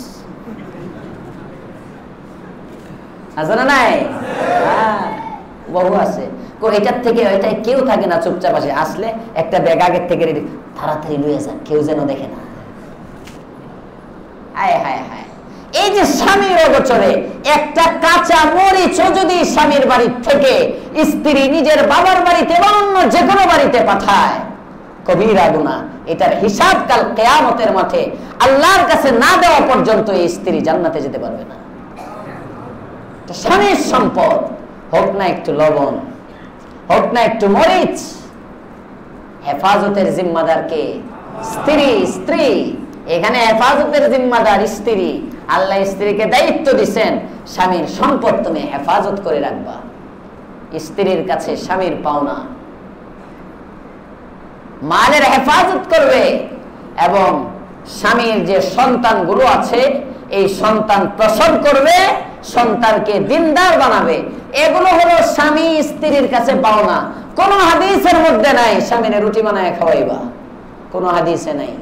আছে না নাই? বহু আছে। এটার থেকে ওইটাই কেউ থাকে না, চুপচাপ আসে, আসলে একটা ব্যাগ আগের থেকে তাড়াতাড়ি লুয়ে যান, কেউ যেন দেখে না। হায় হায় হায়। এই যে স্বামীর অগোচরে একটা কাঁচা মরিচও যদি স্বামীর বাড়ি থেকে স্ত্রী নিজের বাবার বাড়িতে বা অন্য যে কোনো বাড়িতে পাঠায়, কবিরা গুনাহ। এটার হিসাব কাল কিয়ামতের মাঠে আল্লাহর কাছে না দেওয়া পর্যন্ত এই স্ত্রী জান্নাতে যেতে পারবে না। স্বামীর সম্পদ হোক না একটু লবণ, হোক না একটু মরিচ, হেফাজতের জিম্মাদার কে? স্ত্রী। এখানে হেফাজতের জিম্মাদার স্ত্রী। আল্লাহ স্ত্রীকে দায়িত্ব দিচ্ছেন, স্বামীর সম্পদ তুমি হেফাজত করে রাখবা। স্ত্রীর কাছে স্বামীর পাওনা, মালের হেফাজত করবে, এবং স্বামীর যে সন্তানগুলো আছে এই সন্তান প্রসব করবে, সন্তানকে দিনদার বানাবে। এগুলো হলো স্বামী স্ত্রীর কাছে পাওনা। কোন হাদিসের মধ্যে নাই স্বামীর রুটি বানায় খাওয়াইবা, কোন হাদিসে নাই।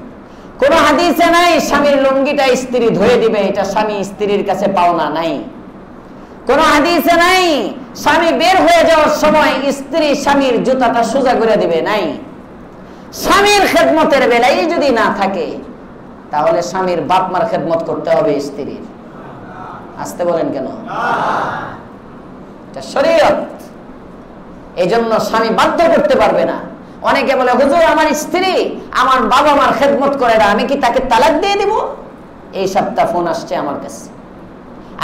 কোন হাদিসে নাই স্বামীর লুঙ্গিটা স্ত্রী ধুয়ে দিবে, এটা স্বামী স্ত্রীর কাছে পাওনা নাই। কোন হাদিসে নাই স্বামী বের হয়ে যাওয়ার সময় স্ত্রী স্বামীর জুতাটা সোজা করে দিবে, নাই। স্বামীর খেদমতের বেলায় যদি না থাকে, তাহলে স্বামীর বাপ মার খেদমত করতে হবে স্ত্রীর। আসতে বলেন কেন? এটা শরীয়ত। এই জন্য স্বামী বাধ্য করতে পারবে না। অনেকে বলে, হুজুর আমার স্ত্রী আমার বাবা মার খেদমত করে না, আমি কি তাকে তালাক দিয়ে দিব? এই সপ্তাহ ফোন আসছে আমার কাছে,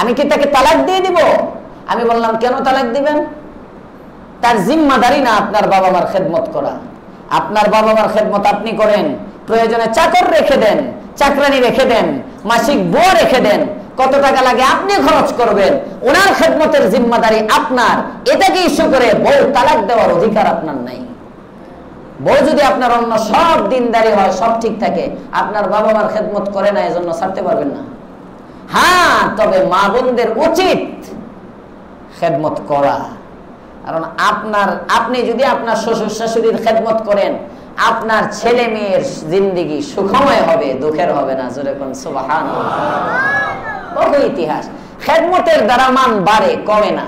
আমি কি তাকে তালাক দিয়ে দিব? আমি বললাম, কেন তালাক দিবেন? তার জিম্মাদারি না আপনার বাবা মার খেদমত করা। আপনার বাবা মার খেদমত আপনি করেন, প্রয়োজনে চাকর রেখে দেন, চাকরানি রেখে দেন, মাসিক বউ রেখে দেন, কত টাকা লাগে আপনি খরচ করবেন, ওনার খেদমতের জিম্মাদারি আপনার। এটাকে ইস্যু করে বউ তালাক দেওয়ার অধিকার আপনার নাই। বউ যদি আপনার অন্য সব দিনদারি হয়, সব ঠিক থাকে, আপনার বাবা মার খেদমত করে না, এজন্য ছাড়তে পারবেন না। হ্যাঁ, তবে মা বোনদের উচিত খেদমত করা। কারণ আপনি যদি আপনার শ্বশুর শাশুড়ির খেদমত করেন, আপনার ছেলে মেয়ের জিন্দেগি সুখময় হবে, দুঃখের হবে না। জোরে কোন সুবহানাল্লাহ। বহু ইতিহাস, খেদমতের দ্বারা মান বাড়ে, কমে না।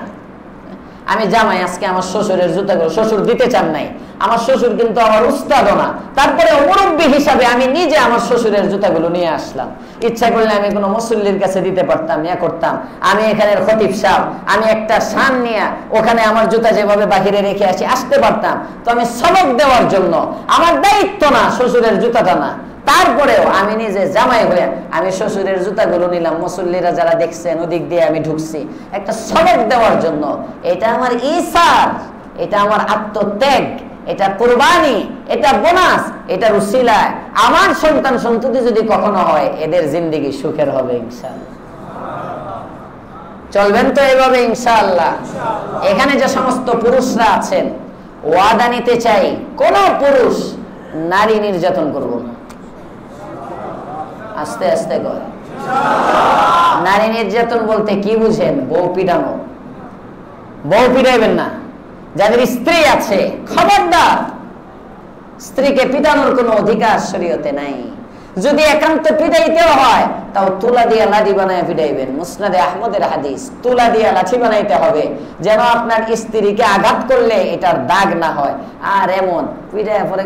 আমি জামাই, আজকে আমার শ্বশুরের জুতাগুলো শ্বশুর দিতে চান নাই, আমার শ্বশুর কিন্তু আমার উস্তাদও না, তারপরে মুরব্বী হিসাবে আমি নিজে আমার শ্বশুরের জুতাগুলো নিয়ে আসলাম। ইচ্ছা করলে আমি কোনো মুসল্লির কাছে দিতে পারতাম, ইয়া করতাম। আমি এখানের খতিব সাহেব, আমি একটা শান নিয়ে ওখানে আমার জুতা যেভাবে বাহিরে রেখে আসতে পারতাম। তো আমি সবক দেওয়ার জন্য, আমার দায়িত্ব না শ্বশুরের জুতাটা না, তারপরেও আমি নিজে জামাই হয়ে আমি শ্বশুরের জুতাগুলো নিলাম। মুসল্লিরা যারা দেখছেন, ওদিক দিয়ে আমি ঢুকছি একটা সবক দেওয়ার জন্য। এটা আমার ইসার, এটা আমার আত্মত্যাগ, এটা কুরবানি, এটা বোনাস, এটা উসিলায় আমার সন্তান সন্ততি যদি কখনো হয়, এদের জিন্দেগি সুখের হবে ইনশাআল্লাহ। চলবেন তো এভাবে ইনশাআল্লাহ। এখানে যে সমস্ত পুরুষরা আছেন, ওয়াদা নিতে চাই, কোন পুরুষ নারী নির্যাতন করব না। আস্তে আস্তে করে। নারী নির্যাতন বলতে কি বুঝেন? বউ পিটানো। বউ পিটাইবেন না। যাদের স্ত্রী আছে, খবরদার, স্ত্রীকে পিটানোর কোনো অধিকার শরীয়তে নাই। যদি একান্ত পিটাইতেও হয়, তাও তুলা দিয়া লাঠি বানায় পিটাইবেন। মুসনাদে আহমদের হাদিস, তুলা দিয়া লাঠি বানাইতে হবে, যেন আপনার স্ত্রীকে আঘাত করলে এটার দাগ না হয়। আর এমন পিটায় পরে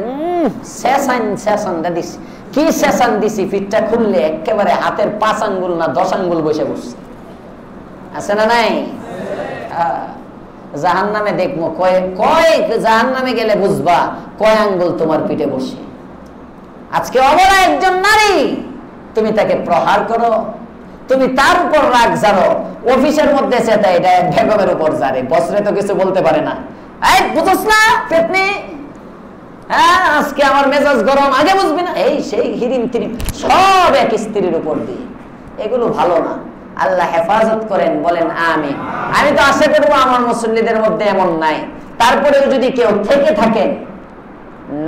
সেশন দিস, কি সেশন দিছি, পিঠটা খুললে একেবারে হাতের 5 আঙ্গুল না 10 আঙ্গুল বসে বসছে। আছে না নাই? জাহান্নামে দেখবো, কয় জাহান্নামে গেলে বুঝবা কয় আঙ্গুল তোমার পিঠে বসে। আজকে অবলা একজন নারী, তুমি তাকে প্রহার করো, তুমি তার উপর রাগ ঝাড়ো, অফিসের মধ্যে সেটা এটা বেগমের উপর ঝাড়ে, বসরে তো কিছু বলতে পারে না। এই বুঝছ না পেতনি, হ্যাঁ আজকে আমার মেজাজ গরম, আগে বুঝবি না, এই সেই হিরিম তিরিম সব এক স্ত্রীর উপর দিয়ে। এগুলো ভালো না। আল্লাহ হেফাজত করেন, বলেন আমিন। আমি তো আশা করবো আমার মুসল্লিদের মধ্যে এমন নাই। তারপরেও যদি কেউ থেকে থাকেন,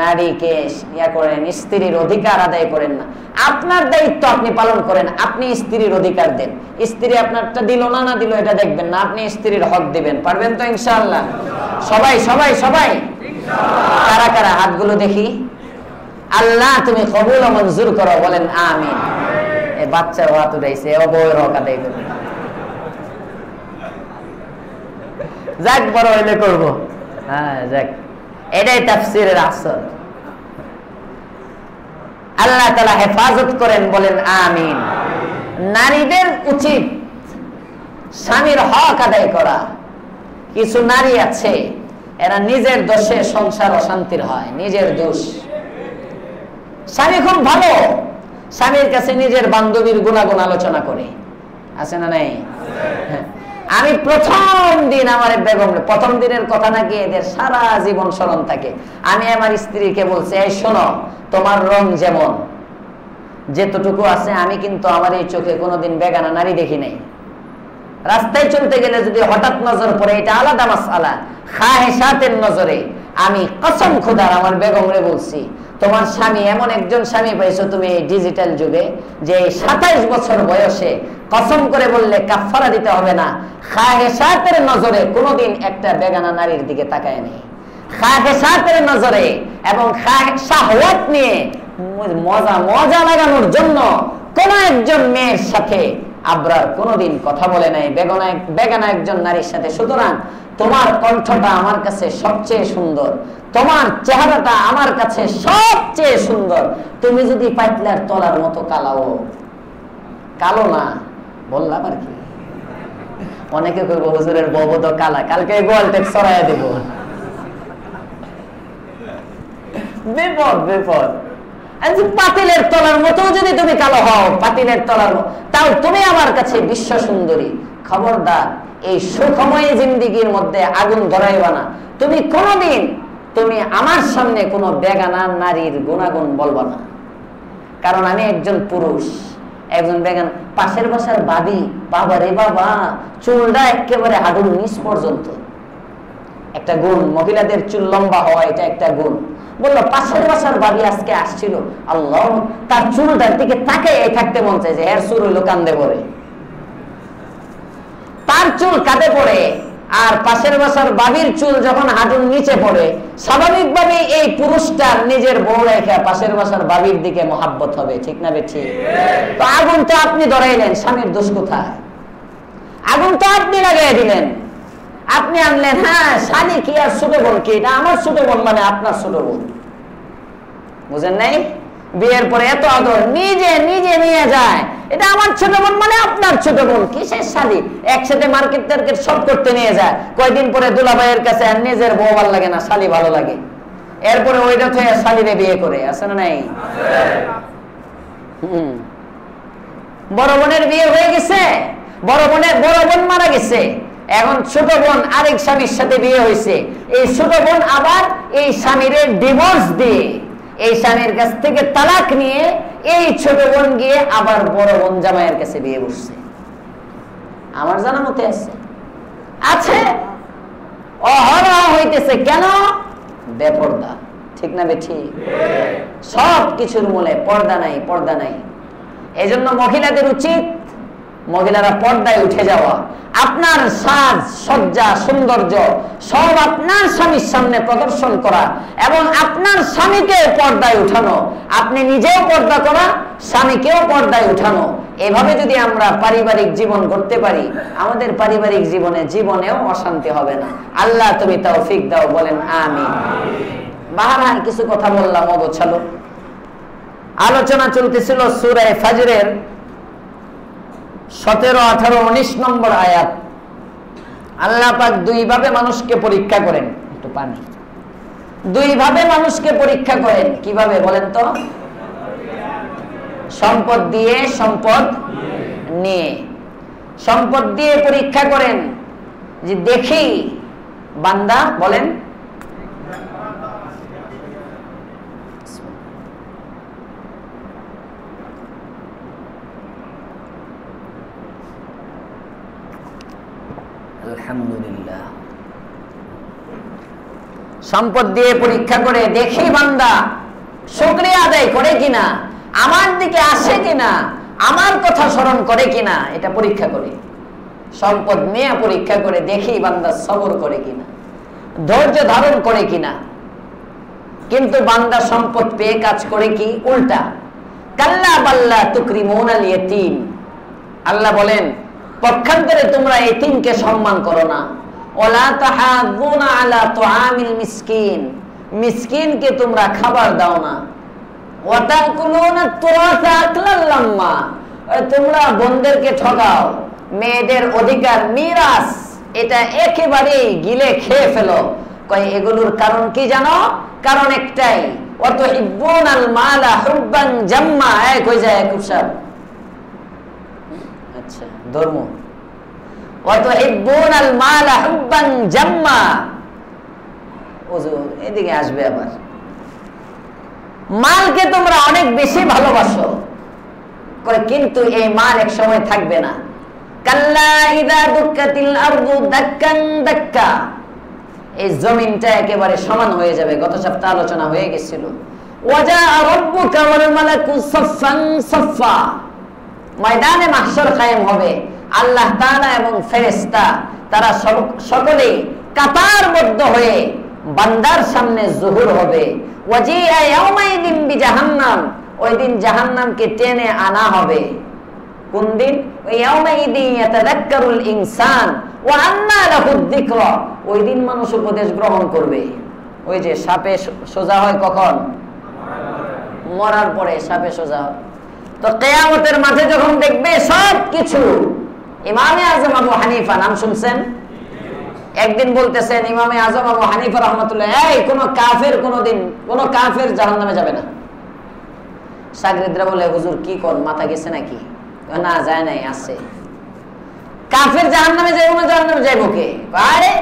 নারীকে ইয়া করেন, স্ত্রীর অধিকার আদায় করেন না, আপনার দায়িত্ব আপনি পালন করেন, আপনি স্ত্রীর অধিকার দেন। স্ত্রী আপনারটা দিল না না দিল এটা দেখবেন না, আপনি স্ত্রীর হক দিবেন। পারবেন তো ইনশাআল্লাহ? সবাই সবাই সবাই কারা কারা হাতগুলো দেখি। আল্লাহ তুমি কবুল ও মঞ্জুর করো, বলেন আমিন। এই বাচ্চার হাত উঠাইছে, ও বউয়ের হক আদায় করবে। যাক, বড় হইলে করবো। হ্যাঁ যাক, এটাই তাফসীরের আসল। আল্লাহ তাআলা হেফাজত করেন, বলেন আমিন। নারীদের উচিত স্বামীর হক আদায় করা। কিছু নারী আছে, এরা নিজের দোষে সংসার অশান্তির হয়, নিজের দোষ। স্বামী খুব ভালো, স্বামীর কাছে নিজের বান্ধবীর গুণাগুণ আলোচনা করে। আছে না নাই? আমি প্রথম দিন আমার বেগম, প্রথম দিনের কথা নাকি এদের সারা জীবন স্মরণ থাকে। আমি আমার স্ত্রীকে বলছি, এই শোনো, তোমার রং যেমন যেতটুকু আছে, আমি কিন্তু আমার এই চোখে কোনোদিন বেগানা নারী দেখি নাই। রাস্তায় চলতে গেলে যদি হঠাৎ নজর পড়ে, এটা আলাদা মাসআলা, খাহেসাতের নজরে আমি কসম খোদার আমার বেগমরে বলছি, তোমার স্বামী এমন একজন স্বামী পাইছো তুমি এই ডিজিটাল যুগে, যে 27 বছর বয়সে কসম করে বললে কাফারা দিতে হবে না, খাহেসাতের নজরে কোনোদিন একটা বেগানা নারীর দিকে তাকায় নেই। খাহেসাতের নজরে এবং শাহওয়াত নিয়ে মজা মজা লাগানোর জন্য কোন একজন মেয়ের সাথে আবরার কোনোদিন কথা বলে নাই, বেগানা একজন নারীর সাথে। সুতরাং তোমার কণ্ঠটা আমার কাছে সবচেয়ে সুন্দর, তোমার চেহারাটা আমার কাছে সবচেয়ে সুন্দর। তুমি যদি পাতলার তলার মতো কালাও, কালো না বললাম আর কি। অনেকে কইব হুজুরের বউ তো কালা, কালকে গোয়ালটেক ছড়াইয়া দেব। বিপদ বিপদ। পাতিলের তলার মতো যদি তুমি কালো হও, পাতিলের তলার তাও তুমি আমার কাছে বিশ্ব সুন্দরী। খবরদার, এই সুখময় জিন্দিগির মধ্যে আগুন ধরাইবা না। তুমি কোনোদিন তুমি আমার সামনে কোনো বেগানা নারীর গুণাগুণ বলবা না, কারণ আমি একজন পুরুষ, একজন বেগান। পাশের বাসার ভাবি, বাবা রে বাবা, চুলটা একেবারে হাঁটুর নিচ পর্যন্ত, একটা গুণ। মহিলাদের চুল লম্বা হওয়া এটা একটা গুণ। বললো পাশের বাসার ভাবি আজকে আসছিল, আল্লাহ, তার চুলটার দিকে তাকাই থাকতে মন চাই যে এর চুল হইলো কান্দে পড়ে, তার চুল কাঁধে পড়ে। আর পাশের বাসার বাবির চুল যখন হাঁটুর নিচে পড়ে, স্বাভাবিকভাবে এই পুরুষটার নিজের বউ রেখে পাশের বাসার বাবির দিকে মহাব্বত হবে, ঠিক না বেঠি? তো আগুন তো আপনি ধরাইলেন, স্বামীর দোষ কোথায়? আগুন তো আপনি লাগাই দিলেন, আপনি আনলেন। হ্যাঁ, শালি কি আর ছোট বোন কি, এটা আমার ছোট বোন মানে আপনার ছোট বোন, বুঝেন নাই? বিয়ের পরে এত আদর, নিজে নিজে নিয়ে যায়, এটা আমার ছোট বোন মানে আপনার ছোট বোন। কিসের শালি? একসাথে মার্কেট টার্কেট সব করতে নিয়ে যায়, কয়দিন পরে দুলাভাইয়ের কাছে আর নিজের বউ ভালো লাগে না, শালি ভালো লাগে। এরপরে ওইটা থেকে শালিরে বিয়ে করে, আছে না নাই? বড় বোনের বিয়ে হয়ে গেছে, বড় বোন মারা গেছে, এখন ছোট বোন আরেক স্বামীর সাথে বিয়ে হয়েছে। এই ছোট বোন আবার এই স্বামীর ডিভোর্স দিয়ে, এই স্বামীর কাছ থেকে তালাক নিয়ে এই ছোট বোন গিয়ে আবার বড় বোন জামাইয়ের কাছে বিয়ে বসছে। আমার জানা মতে আছে, অহরহ হইতেছে। কেন? বেপর্দা, ঠিক না বেঠি? সব কিছুর মূলে পর্দা নাই, পর্দা নাই। এই জন্য মহিলাদের উচিত মহিলারা পর্দায় উঠে যাওয়া, আপনার সাজ সজ্জা সৌন্দর্য সব আপনার স্বামীর সামনে প্রদর্শন করা এবং আপনার স্বামীকে পর্দায় উঠানো, আপনি নিজেও পর্দা করা, স্বামীকেও পর্দায় উঠানো। এভাবে যদি আমরা পারিবারিক জীবন করতে পারি, আমাদের পারিবারিক জীবনেও অশান্তি হবে না। আল্লাহ তুমি তৌফিক দাও, বলেন আমিন। বাহারাল কিছু কথা বললাম, অগোছালো আলোচনা চলতেছিল সূরা ফাজরের 17, 18, 19 নম্বর আয়াত। আল্লাহ পাক দুই ভাবে মানুষকে পরীক্ষা করেন। একটু পানি। দুই ভাবে মানুষকে পরীক্ষা করেন। কিভাবে বলেন তো? সম্পদ দিয়ে, সম্পদ নিয়ে। সম্পদ দিয়ে পরীক্ষা করেন, যে দেখি বান্দা, বলেন আলহামদুলিল্লাহ। সম্পদ দিয়ে পরীক্ষা করে দেখি বান্দা শুকরিয়া আদায় করে কিনা, আমার দিকে আসে কিনা, আমার কথা স্মরণ করে কিনা, এটা পরীক্ষা করে। সম্পদ নিয়ে পরীক্ষা করে দেখি বান্দা সবর করে কিনা, ধৈর্য ধারণ করে কিনা। কিন্তু বান্দা সম্পদ পেয়ে কাজ করে কি? উল্টা। কাল্লা বাল্লা তুকরিমুনাল ইয়াতীম। আল্লাহ বলেন, পক্ষান্তরে তোমরা এতিমকে সম্মান করো না। ওয়ালা তাহাযুনা আলা তুআমিল মিসকিন। মিসকিনকে তোমরা খাবার দাও না। ওয়া তাকুলুনা তুরাসা আকলাল লাম্মা। তোমরা বোনদেরকে ঠকাও, মেয়েদের অধিকার মিরাস এটা একেবারেই গিলে খেয়ে ফেলো। কয় এগুলোর কারণ কি জানো? কারণ একটাই, ওয়া তুহিব্বুনাল মালা হুব্বান জাম্মা। কই যায় খুব সাব, আচ্ছা ধর্ম। ওয়া তুহিব্বুনাল মালা হুব্বান জাম্মা। ওজোর এদিকে আসবে আবার। মালকে তোমরা অনেক বেশি ভালোবাসো, কয় কিন্তু এই মাল এক সময় থাকবে না। কাল্লা ইযা দুক্কাতিল আরদু দাক্কান দাক্কা। এই জমিনটা একেবারে সমান হয়ে যাবে। গত সপ্তাহে আলোচনা হয়ে গেছিল। ওয়াজা রাব্বুকা ওয়াল মালাকু সাফফান সাফফা। ময়দানে মাহশর কায়েম হবে। আল্লাহ তাআলা এবং ফেরেশতা তারা সকলেই কাতারবদ্ধ হয়ে বান্দার সামনে যুহুর হবে। ওয়াজিআ ইয়াউমাইদিন বিজাহান্নাম। ওই দিন জাহান্নামকে টেনে আনা হবে। কোন দিন? ইয়াউমাইদিন ইয়াতাযাক্কারুল ইনসান ওয়া আন্না লাহুদ যিকরা। ওই দিন মানুষ উপদেশ গ্রহণ করবে। ওই যে সাপে সোজা হয় কখন? মরার পরে সাপে সোজা হয়। তো কিয়ামতের মাঠে যখন দেখবে সব কিছু, ইমামে আজম আবু হানিফা নাম শুনছেন? একদিন বলতেছেন ইমামে আজম আবু হানিফা রাহমাতুল্লাহ, এই কোন কাফের কোনদিন কোন কাফের জাহান্নামে যাবে না। শাগরেদরা বলে হুজুর কি কোন মাথা গেছে নাকি? না যায় নাই, আছে। কাফের জাহান্নামে যাইব না জাহান্নামে যাইব কে? আরে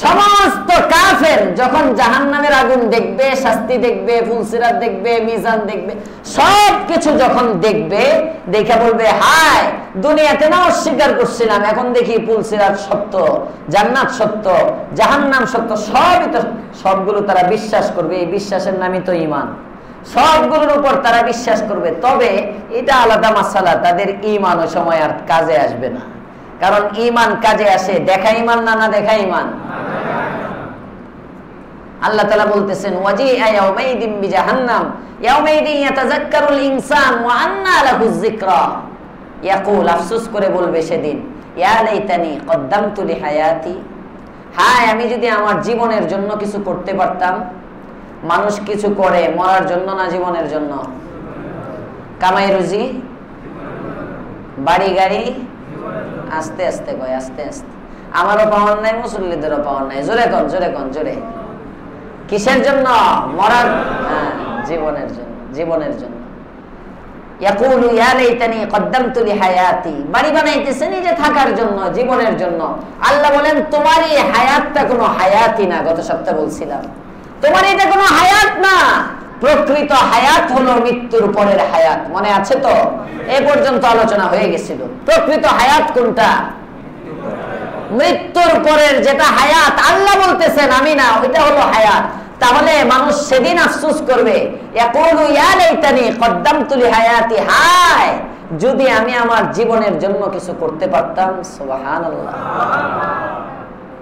সমস্ত কাফের যখন জাহান্নামের আগুন দেখবে, শাস্তি দেখবে, ফুলসিরাত দেখবে, মিজান দেখবে, সবকিছু যখন দেখবে, দেখে বলবে হায় দুনিয়াতে না অস্বীকার করছিলাম, এখন দেখি ফুলসিরাত সত্য, জান্নাত সত্য, জাহান্নাম সত্য, সবই তো, সবগুলো তারা বিশ্বাস করবে। এই বিশ্বাসের নামই তো ঈমান। সবগুলোর উপর তারা বিশ্বাস করবে। তবে এটা আলাদা মাসালা, তাদের ঈমান ওই সময় আর কাজে আসবে না। কারণ ঈমান কাজে আসে দেখা ঈমান না, না দেখা ঈমান। আল্লাহ তাআলা বলতেছেন ওয়াজিআ ইয়াউমাইদিন বিজাহান্নাম ইয়াউমাইদিন ইয়াতাযাক্কারুল ইনসান ওয়া আন্না লাহুয যিকরা, ইয়াকুল, আফসোস করে বলবে সেদিন, ইয়া লাইতানি কদ্দামতু লিহায়াতি, হায় আমি যদি আমার জীবনের জন্য কিছু করতে পারতাম। মানুষ কিছু করে মরার জন্য না জীবনের জন্য? কামাই রুজি, বাড়ি গাড়ি, আস্তে আস্তে কয়, আস্তে আস্তে। আমারও পাওয়ার নাই, মুসল্লিদেরও পাওয়ার নাই। জোরে কন, জোরে কন, জোরে। কিসের জন্য? মরার, জীবনের জন্য, জীবনের জন্য। ইয়াকুলু ইয়া লাইতানি কদ্দামতু লিহায়াতি, বাড়ি বানাইতেছে নিজে থাকার জন্য, জীবনের জন্য। আল্লাহ বলেন তোমার এই হায়াতটা কোনো হায়াতই না। গত সপ্তাহে বলছিলাম তোমার এটা কোনো হায়াত না। প্রকৃত হায়াত হলো মৃত্যুর পরের হায়াত। মনে আছে তো? এ পর্যন্ত আলোচনা হয়ে গেছিল। প্রকৃত হায়াত কোনটা? মৃত্যুর পরের যেটা হায়াত, আল্লাহ বলতেছেন আমি না, ওইটা হলো হায়াত। তাহলে মানুষ সেদিন আফসোস করবে, ইয়াকুলু ইয়া লাইতানি কদ্দামতু লিহায়াতি, হায় যদি আমি আমার জীবনের জন্য কিছু করতে পারতাম। সুবহানাল্লাহ।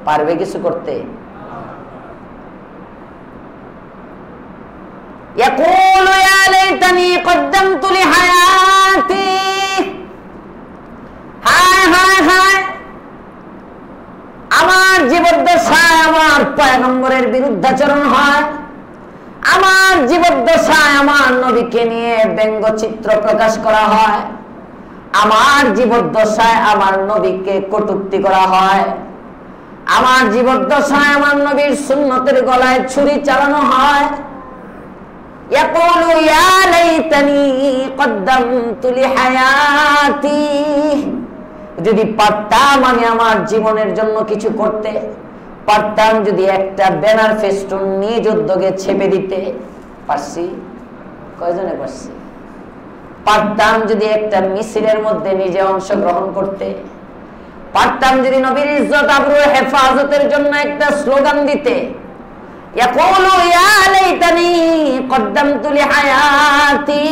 পারবে কিছু করতে? ইয়াকুলু ইয়া লাইতানি কদ্দামতু লিহায়াতি, হায় হায় হায় আমার জীবদ্দশায় আমার পয়গম্বরের বিরুদ্ধাচরণ হয়, আমার জীবদ্দশায় আমার নবীকে নিয়ে ব্যঙ্গচিত্র প্রকাশ করা হয়, আমার জীবদ্দশায় আমার নবীকে কটূক্তি করা হয়, আমার জীবদ্দশায় আমার নবীর সুন্নতের গলায় ছুরি চালানো হয়। ইয়াকুলু ইয়া লাইতানি কদ্দামতু লিহায়াতি, যদি পারতাম আমি আমার জীবনের জন্য কিছু করতে পারতাম, যদি একটা ব্যানার ফেস্টুন নিজ উদ্যোগে ছেপে দিতে পারছি। কয়জনে পারছি? পারতাম যদি একটা মিছিলের মধ্যে নিজে অংশগ্রহণ করতে পারতাম, যদি নবীর ইজ্জত আবরু হেফাজতের জন্য একটা স্লোগান দিতে। ইয়াকুলু ইয়া লাইতানি কদ্দামতু লিহায়াতি,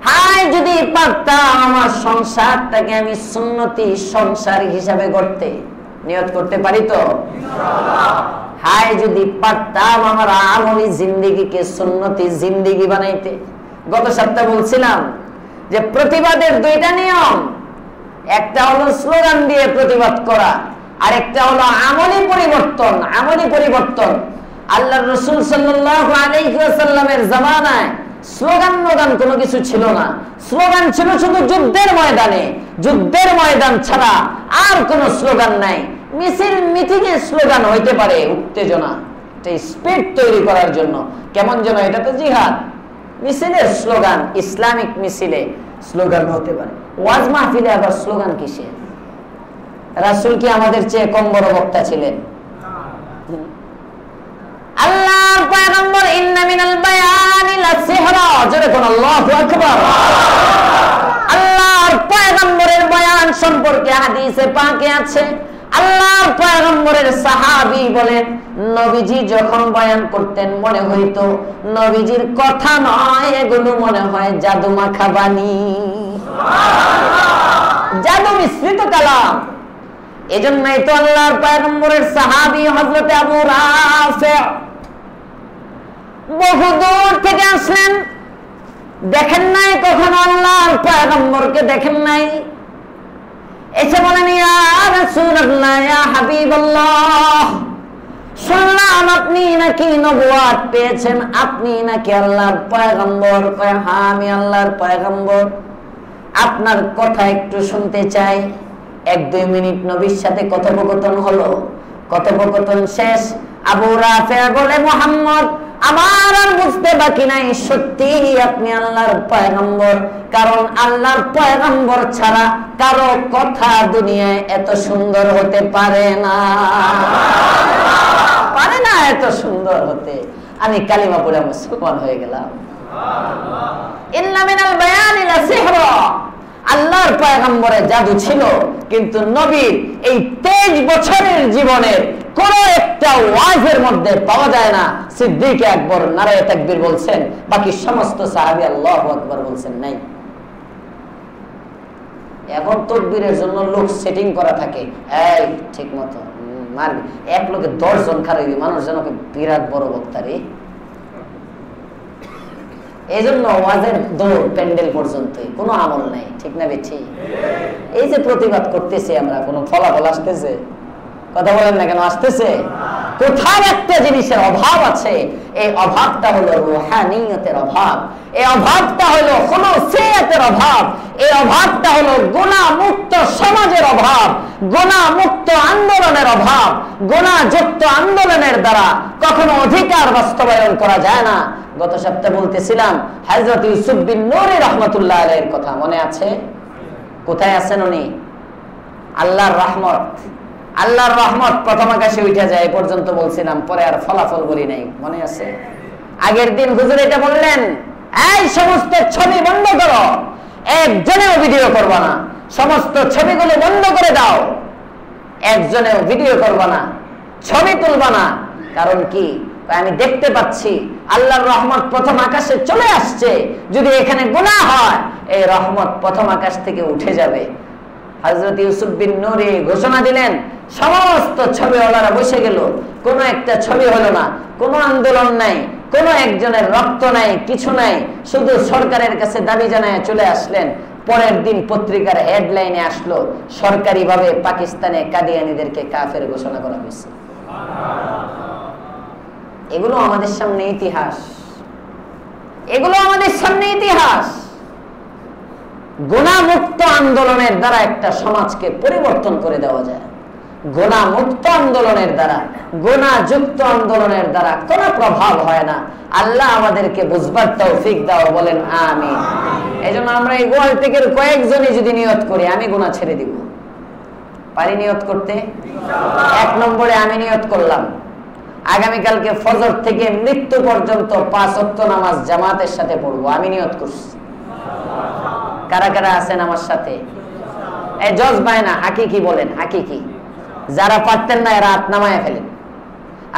হায় যদি পারতাম আমার সংসারটাকে আমি সুন্নতি সংসার হিসাবে করতে। নিয়ত করতে পারি তো ইনশাআল্লাহ। হায় যদি পারতাম আমার আমলি জিন্দেগিকে সুন্নতি জিন্দেগি বানাইতে। গত সপ্তাহে বলছিলাম যে প্রতিবাদের দুইটা নিয়ম, একটা হলো স্লোগান দিয়ে প্রতিবাদ করা, আর একটা হলো আমলি পরিবর্তন। আমলি পরিবর্তন আল্লাহর রাসূল সাল্লাল্লাহু আলাইহি ওয়াসাল্লামের জামানায় স্লোগান নোগান কোনো কিছু ছিল না। স্লোগান ছিল শুধু যুদ্ধের ময়দানে, যুদ্ধের ময়দান ছাড়া আর কোনো স্লোগান নাই। মিছিল মিটিংয়ে স্লোগান হইতে পারে, উত্তেজনা, স্পিড তৈরি করার জন্য। কেমন যেন এটা তো জিহাদ। মিছিলের স্লোগান, ইসলামিক মিছিলে স্লোগান হতে পারে। ওয়াজ মাহফিলে আবার স্লোগান কিসের? রাসূল কি আমাদের চেয়ে কম বড় বক্তা ছিলেন? আল্লাহর পয়গম্বর ইন্না মিনাল বায়ানি লাসিহরা, জোরে কোন আল্লাহু আকবার। আল্লাহর পয়গম্বরের বয়ান সম্পর্কে হাদিসে পাকে আছে, আল্লাহর পয়গম্বরের সাহাবী বলেন নবীজি যখন বয়ান করতেন মনে হইতো নবীজির কথা নয়, এগুলো মনে হয় জাদু মাখা বাণী, জাদু মিশ্রিত কালাম। এজন্যই তো আল্লাহর পয়গম্বরের সাহাবী হযরত আবু রাফি বহু দূর থেকে আসলেন, দেখেন নাই কখনো আল্লাহর পয়গম্বরকে, দেখেন নাই, এসে বলেন ইয়া রাসূলুল্লাহ, ইয়া হাবিবাল্লাহ, শুনলাম আপনি নাকি নবুয়ত পেয়েছেন, আপনি নাকি আল্লাহর পয়গম্বর। কয় হ্যাঁ আমি আল্লাহর পয়গম্বর, আপনার কথা একটু শুনতে চাই। 1-2 মিনিট নবীর সাথে কথোপকথন হলো। কথোপকথন শেষ, আবু রাফি বলে মুহাম্মদ আমার আর বুঝতে বাকি নাই সত্যি আপনি আল্লাহর পয়গম্বর, কারণ আল্লাহর পয়গম্বর ছাড়া কারো কথা দুনিয়ায় এত সুন্দর হতে পারে না, পারে না এত সুন্দর হতে। আমি কালিমা পড়ে মুসলমান হয়ে গেলাম। ইন্না মিনাল বায়ানি লাসিহরা, আল্লাহর পয়গম্বরে জাদু ছিল, কিন্তু নবীর এই 23 বছরের জীবনের কোন একটা ওয়াজের মধ্যে পাওয়া যায় না সিদ্দিক আকবর নারায়ে তাকবীর বলছেন, বাকি সমস্ত সাহাবী আল্লাহু আকবার বলছেন নাই। এখন তাকবীরের জন্য লোক সেটিং করা থাকে, এই ঠিক মতো মারবি, এক লোকে 10 জন খারাপি মানুষ যেন বিরাট বড় বক্তা রে। এই জন্য ওয়াজের দৌড় প্যান্ডেল পর্যন্তই, কোনো আমল নাই, ঠিক না বেঠি? এই যে প্রতিবাদ করতেছি আমরা, কোনো ফলাফল আসতেছে? কথা বলেন না কেন, আসতেছে? কোথায় একটা জিনিসের অভাব আছে, এই অভাবটা হলো রূহানিয়তের অভাব, এই অভাবটা হলো খুলুসিয়তের অভাব, এই অভাবটা হলো গুনাহ মুক্ত সমাজের অভাব, গুনাহ মুক্ত আন্দোলনের অভাব। গুনাহযুক্ত আন্দোলনের দ্বারা কখনো অধিকার বাস্তবায়ন করা যায় না। গত সপ্তাহে বলতেছিলাম হযরত ইউসুফ বিন নূরি রাহমাতুল্লাহ আলাইহির কথা, মনে আছে? কোথায় আছেন উনি? আল্লাহর রহমত, আল্লাহর রহমত প্রথম আকাশে উঠে যায়, এই পর্যন্ত বলছিলাম, পরে আর ফলাফল বলি নাই, মনে আছে? আগের দিন হুজুর এটা বললেন, এই সমস্ত ছবি বন্ধ করো, একজনেও ভিডিও করবা না, সমস্ত ছবিগুলো বন্ধ করে দাও, একজনেও ভিডিও করবা না, ছবি তুলবা না। কারণ কি? আমি দেখতে পাচ্ছি আল্লাহর রহমত প্রথম আকাশে চলে আসছে, যদি এখানে গুনাহ হয় এই রহমত প্রথম আকাশ থেকে উঠে যাবে। হযরত ইউসুফ বিন নূরি ঘোষণা দিলেন, সমস্ত ছবিওয়ালারা বসে গেল, কোনো একটা ছবি হলো না, কোনো আন্দোলন নাই, কোনো একজনের রক্ত নাই, কিছু নাই, শুধু সরকারের কাছে দাবি জানায় চলে আসলেন। পরের দিন পত্রিকার হেডলাইনে আসলো, সরকারিভাবে পাকিস্তানে কাদিয়ানীদেরকে কাফের ঘোষণা করা হয়েছে। এগুলো আমাদের সামনে ইতিহাস, এগুলো আমাদের সামনে ইতিহাস। গুনাহ মুক্ত আন্দোলনের দ্বারা একটা সমাজকে পরিবর্তন করে দেওয়া যায়, গুনাহ মুক্ত আন্দোলনের দ্বারা, গুনাহযুক্ত আন্দোলনের দ্বারা কোনো প্রভাব হয় না। আল্লাহ আমাদেরকে বুঝবার তৌফিক দাও, বলেন আমিন। এইজন্য আমরা এই গোয়াল থেকে কয়েকজনই যদি নিয়ত করি আমি গুনাহ ছেড়ে দিব, পারি নিয়ত করতে? 1 নম্বরে আমি নিয়ত করলাম আগামীকালকে ফজর থেকে মৃত্যু পর্যন্ত 5 ওয়াক্ত নামাজ জামাতের সাথে পড়বো, আমি নিয়ত করছি। কারা কারা আছেন আমার সাথে? এই জজবায় না, হাকিকি বলেন, হাকিকি। যারা পারতেন না এরা হাত নামায় ফেলেন,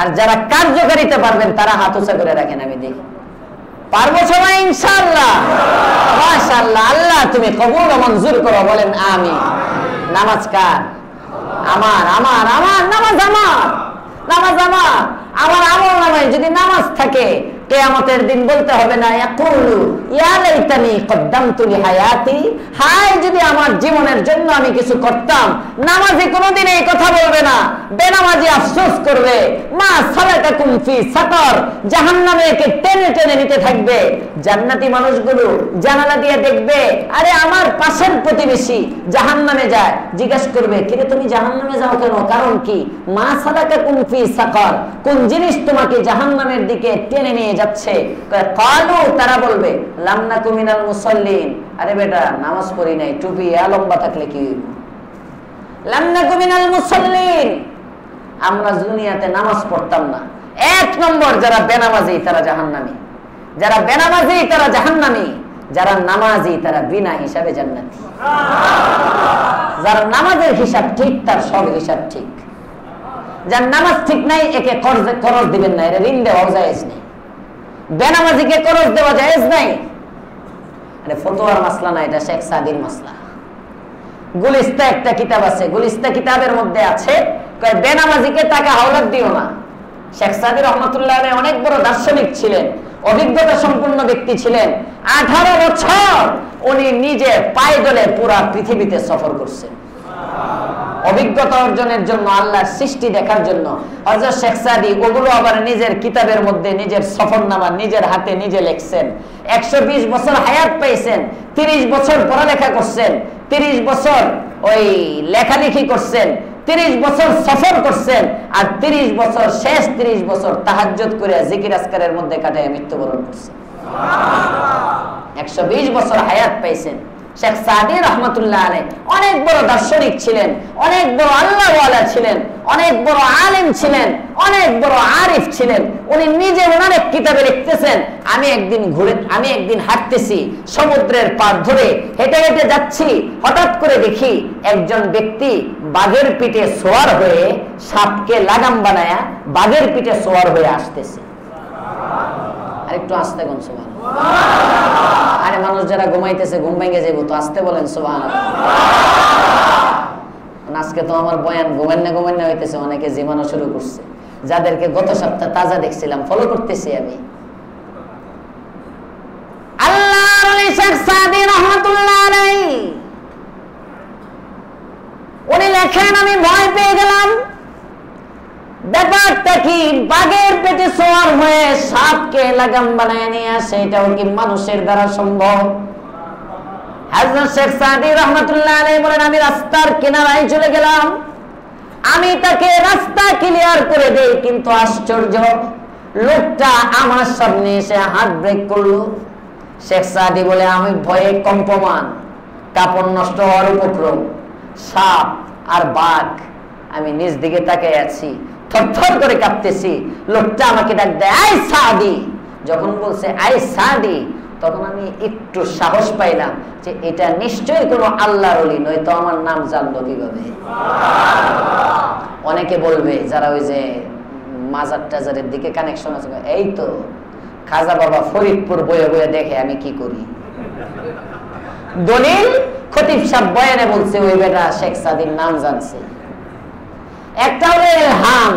আর যারা কার্যকারিতা পারবেন তারা হাত উঁচা করে রাখেন, আমি দেখি। পারবো সবাই ইনশাআল্লাহ? মাশাআল্লাহ, আল্লাহ তুমি কবুল ও মঞ্জুর করো, বলেন আমিন। নামাজ কার? আমার, আমার, আমার নামাজ, আমার নামাজ, আমার আমল নামায় যদি নামাজ থাকে কিয়ামতের দিন বলতে হবে না ইয়াকুলু ইয়া লাইতানি কদ্দামতু লিহায়াতি, হায় যদি আমার জীবনের জন্য আমি কিছু করতাম। নামাজি কোনোদিন এই কথা বলবে না, বেনামাজি আফসোস করবে, মা সালাকাকুম ফি সাকার, জাহান্নামে একে টেনে টেনে নিতে থাকবে। জান্নাতি মানুষগুলো জানালা দিয়ে দেখবে, আরে আমার পাশের প্রতিবেশী জাহান্নামে যায়, জিজ্ঞাসা করবে কিরে তুমি জাহান্নামে যাও কেন? কারণ কি? মা সালাকাকুম ফি সাকার, কোন জিনিস তোমাকে জাহান্নামের দিকে টেনে নিয়ে যাচ্ছে? কালু, তারা বলবে লাম নাকু মিনাল মুসাল্লিন, আরে বেটা নামাজ পড়ি নাই, টুপি লম্বা থাকলে কি হইব? লাম নাকু মিনাল মুসাল্লিন, আমরা দুনিয়াতে নামাজ পড়তাম না। 1 নম্বর, যারা বেনামাজি তারা জাহান্নামী, যারা বেনামাজি তারা জাহান্নামী, যারা নামাজি তারা বিনা হিসাবে জান্নাতি। যার নামাজের হিসাব ঠিক তার সব হিসাব ঠিক, যার নামাজ ঠিক নাই একে খরচ দিবেন না, এটা ঋণ দেওয়া জায়েজ নেই। বেনামাজিকে খরচ দেওয়া জায়েজ নাই, আরে ফতোয়ার মাসলা না, এটা শেখ সাদির মাসলা। গুলিস্তা একটা কিতাব আছে, গুলিস্তা কিতাবের মধ্যে আছে বেনামাজিকে টাকা হাওলাত দিও না। শেখ সাদি রহমাতুল্লাহ আলাইহি অনেক বড় দার্শনিক ছিলেন, অভিজ্ঞতা সম্পন্ন ব্যক্তি ছিলেন। 18 বছর উনি নিজে পায়দলে পুরা পৃথিবীতে সফর করছেন, অভিজ্ঞতা অর্জনের জন্য, আল্লাহর সৃষ্টি দেখার জন্য। হযরত শেখ সাদি ওগুলো আবার নিজের কিতাবের মধ্যে নিজের সফরনামা নিজের হাতে নিজে লিখছেন। 120 বছর হায়াত পাইছেন, 30 বছর পড়ালেখা করছেন, 30 বছর ওই লেখালেখি করছেন, 30 বছর সফর করছেন, আর 30 বছর শেষ 30 বছর তাহাজ্জুদ করে জিকির আজকারের মধ্যে কাটায় মৃত্যুবরণ করছেন। 120 বছর হায়াত পাইছেন। শেখ সাদি রহমতুল্লাহ আলাইহি অনেক বড় দার্শনিক ছিলেন, অনেক বড় আল্লাহওয়ালা ছিলেন, অনেক বড় আলেম ছিলেন, অনেক বড় আরিফ ছিলেন। উনি নিজে ওনার এক কিতাবে লিখতেছেন, আমি একদিন হাঁটতেছি, সমুদ্রের পার ধরে হেঁটে হেঁটে যাচ্ছি, হঠাৎ করে দেখি একজন ব্যক্তি বাঘের পিঠে সোয়ার হয়ে, সাপকে লাগাম বানায়া বাঘের পিঠে সোয়ার হয়ে আসতেছে। আরেকটু আস্তে কোন সুবহানাল্লাহ। আরে মানুষ যারা ঘুমাইতেছে ঘুম ভেঙে যাইব, তো আস্তে বলেন সুবহানাল্লাহ। আজকে তো আমার বয়ান ঘুমান্না হইতেছে, অনেকে জিমানো শুরু করছে, যাদেরকে গত সপ্তাহ তাজা দেখছিলাম ফলো করতেছি আমি। আল্লাহর ওলি শেখ সাদি রাহমাতুল্লাহ আলাইহি উনি লেখেন, আমি ভয় পেয়ে গেলাম। ব্যাপারটা কি? বাঘের পেটে সোয়ার হয়ে সাপকে লাগাম বানায় নিয়ে আসে, এটাও কি মানুষের দ্বারা সম্ভব? হযরত শেখ সাদি রাহমাতুল্লাহ আলাইহি বলেন, আমি রাস্তার কিনারায় চলে গেলাম, আমি তাকে রাস্তা ক্লিয়ার করে দেই, কিন্তু আশ্চর্য, লোকটা আমার সামনে এসে হাত ব্রেক করলো। শেখ সাদি বলে, আমি ভয়ে কম্পমান, কাপড় নষ্ট হওয়ার উপক্রম, সাপ আর বাঘ, আমি নিজ দিকে তাকিয়ে আছি, থরথর করে কাঁপতেছি। লোকটা আমাকে ডাক দেয়, আই সাদি। যখন বলছে আই সাদি, তখন আমি একটু সাহস পাইলাম যে এটা নিশ্চয়ই কোনো আল্লাহর ওলি, নয়তো আমার নাম জানলো কিভাবে? অনেকে বলবে যারা ওই যে মাজার টাজারের দিকে কানেকশন আছে, এই তো খাজা বাবা ফরিদপুর বয়ে বয়ে দেখে আমি কি করি। দলিল খতিব সাহেব বয়ানে বলছে ওই বেটা শেখ সাদির নাম জানছে। একটা হলো ইলহাম,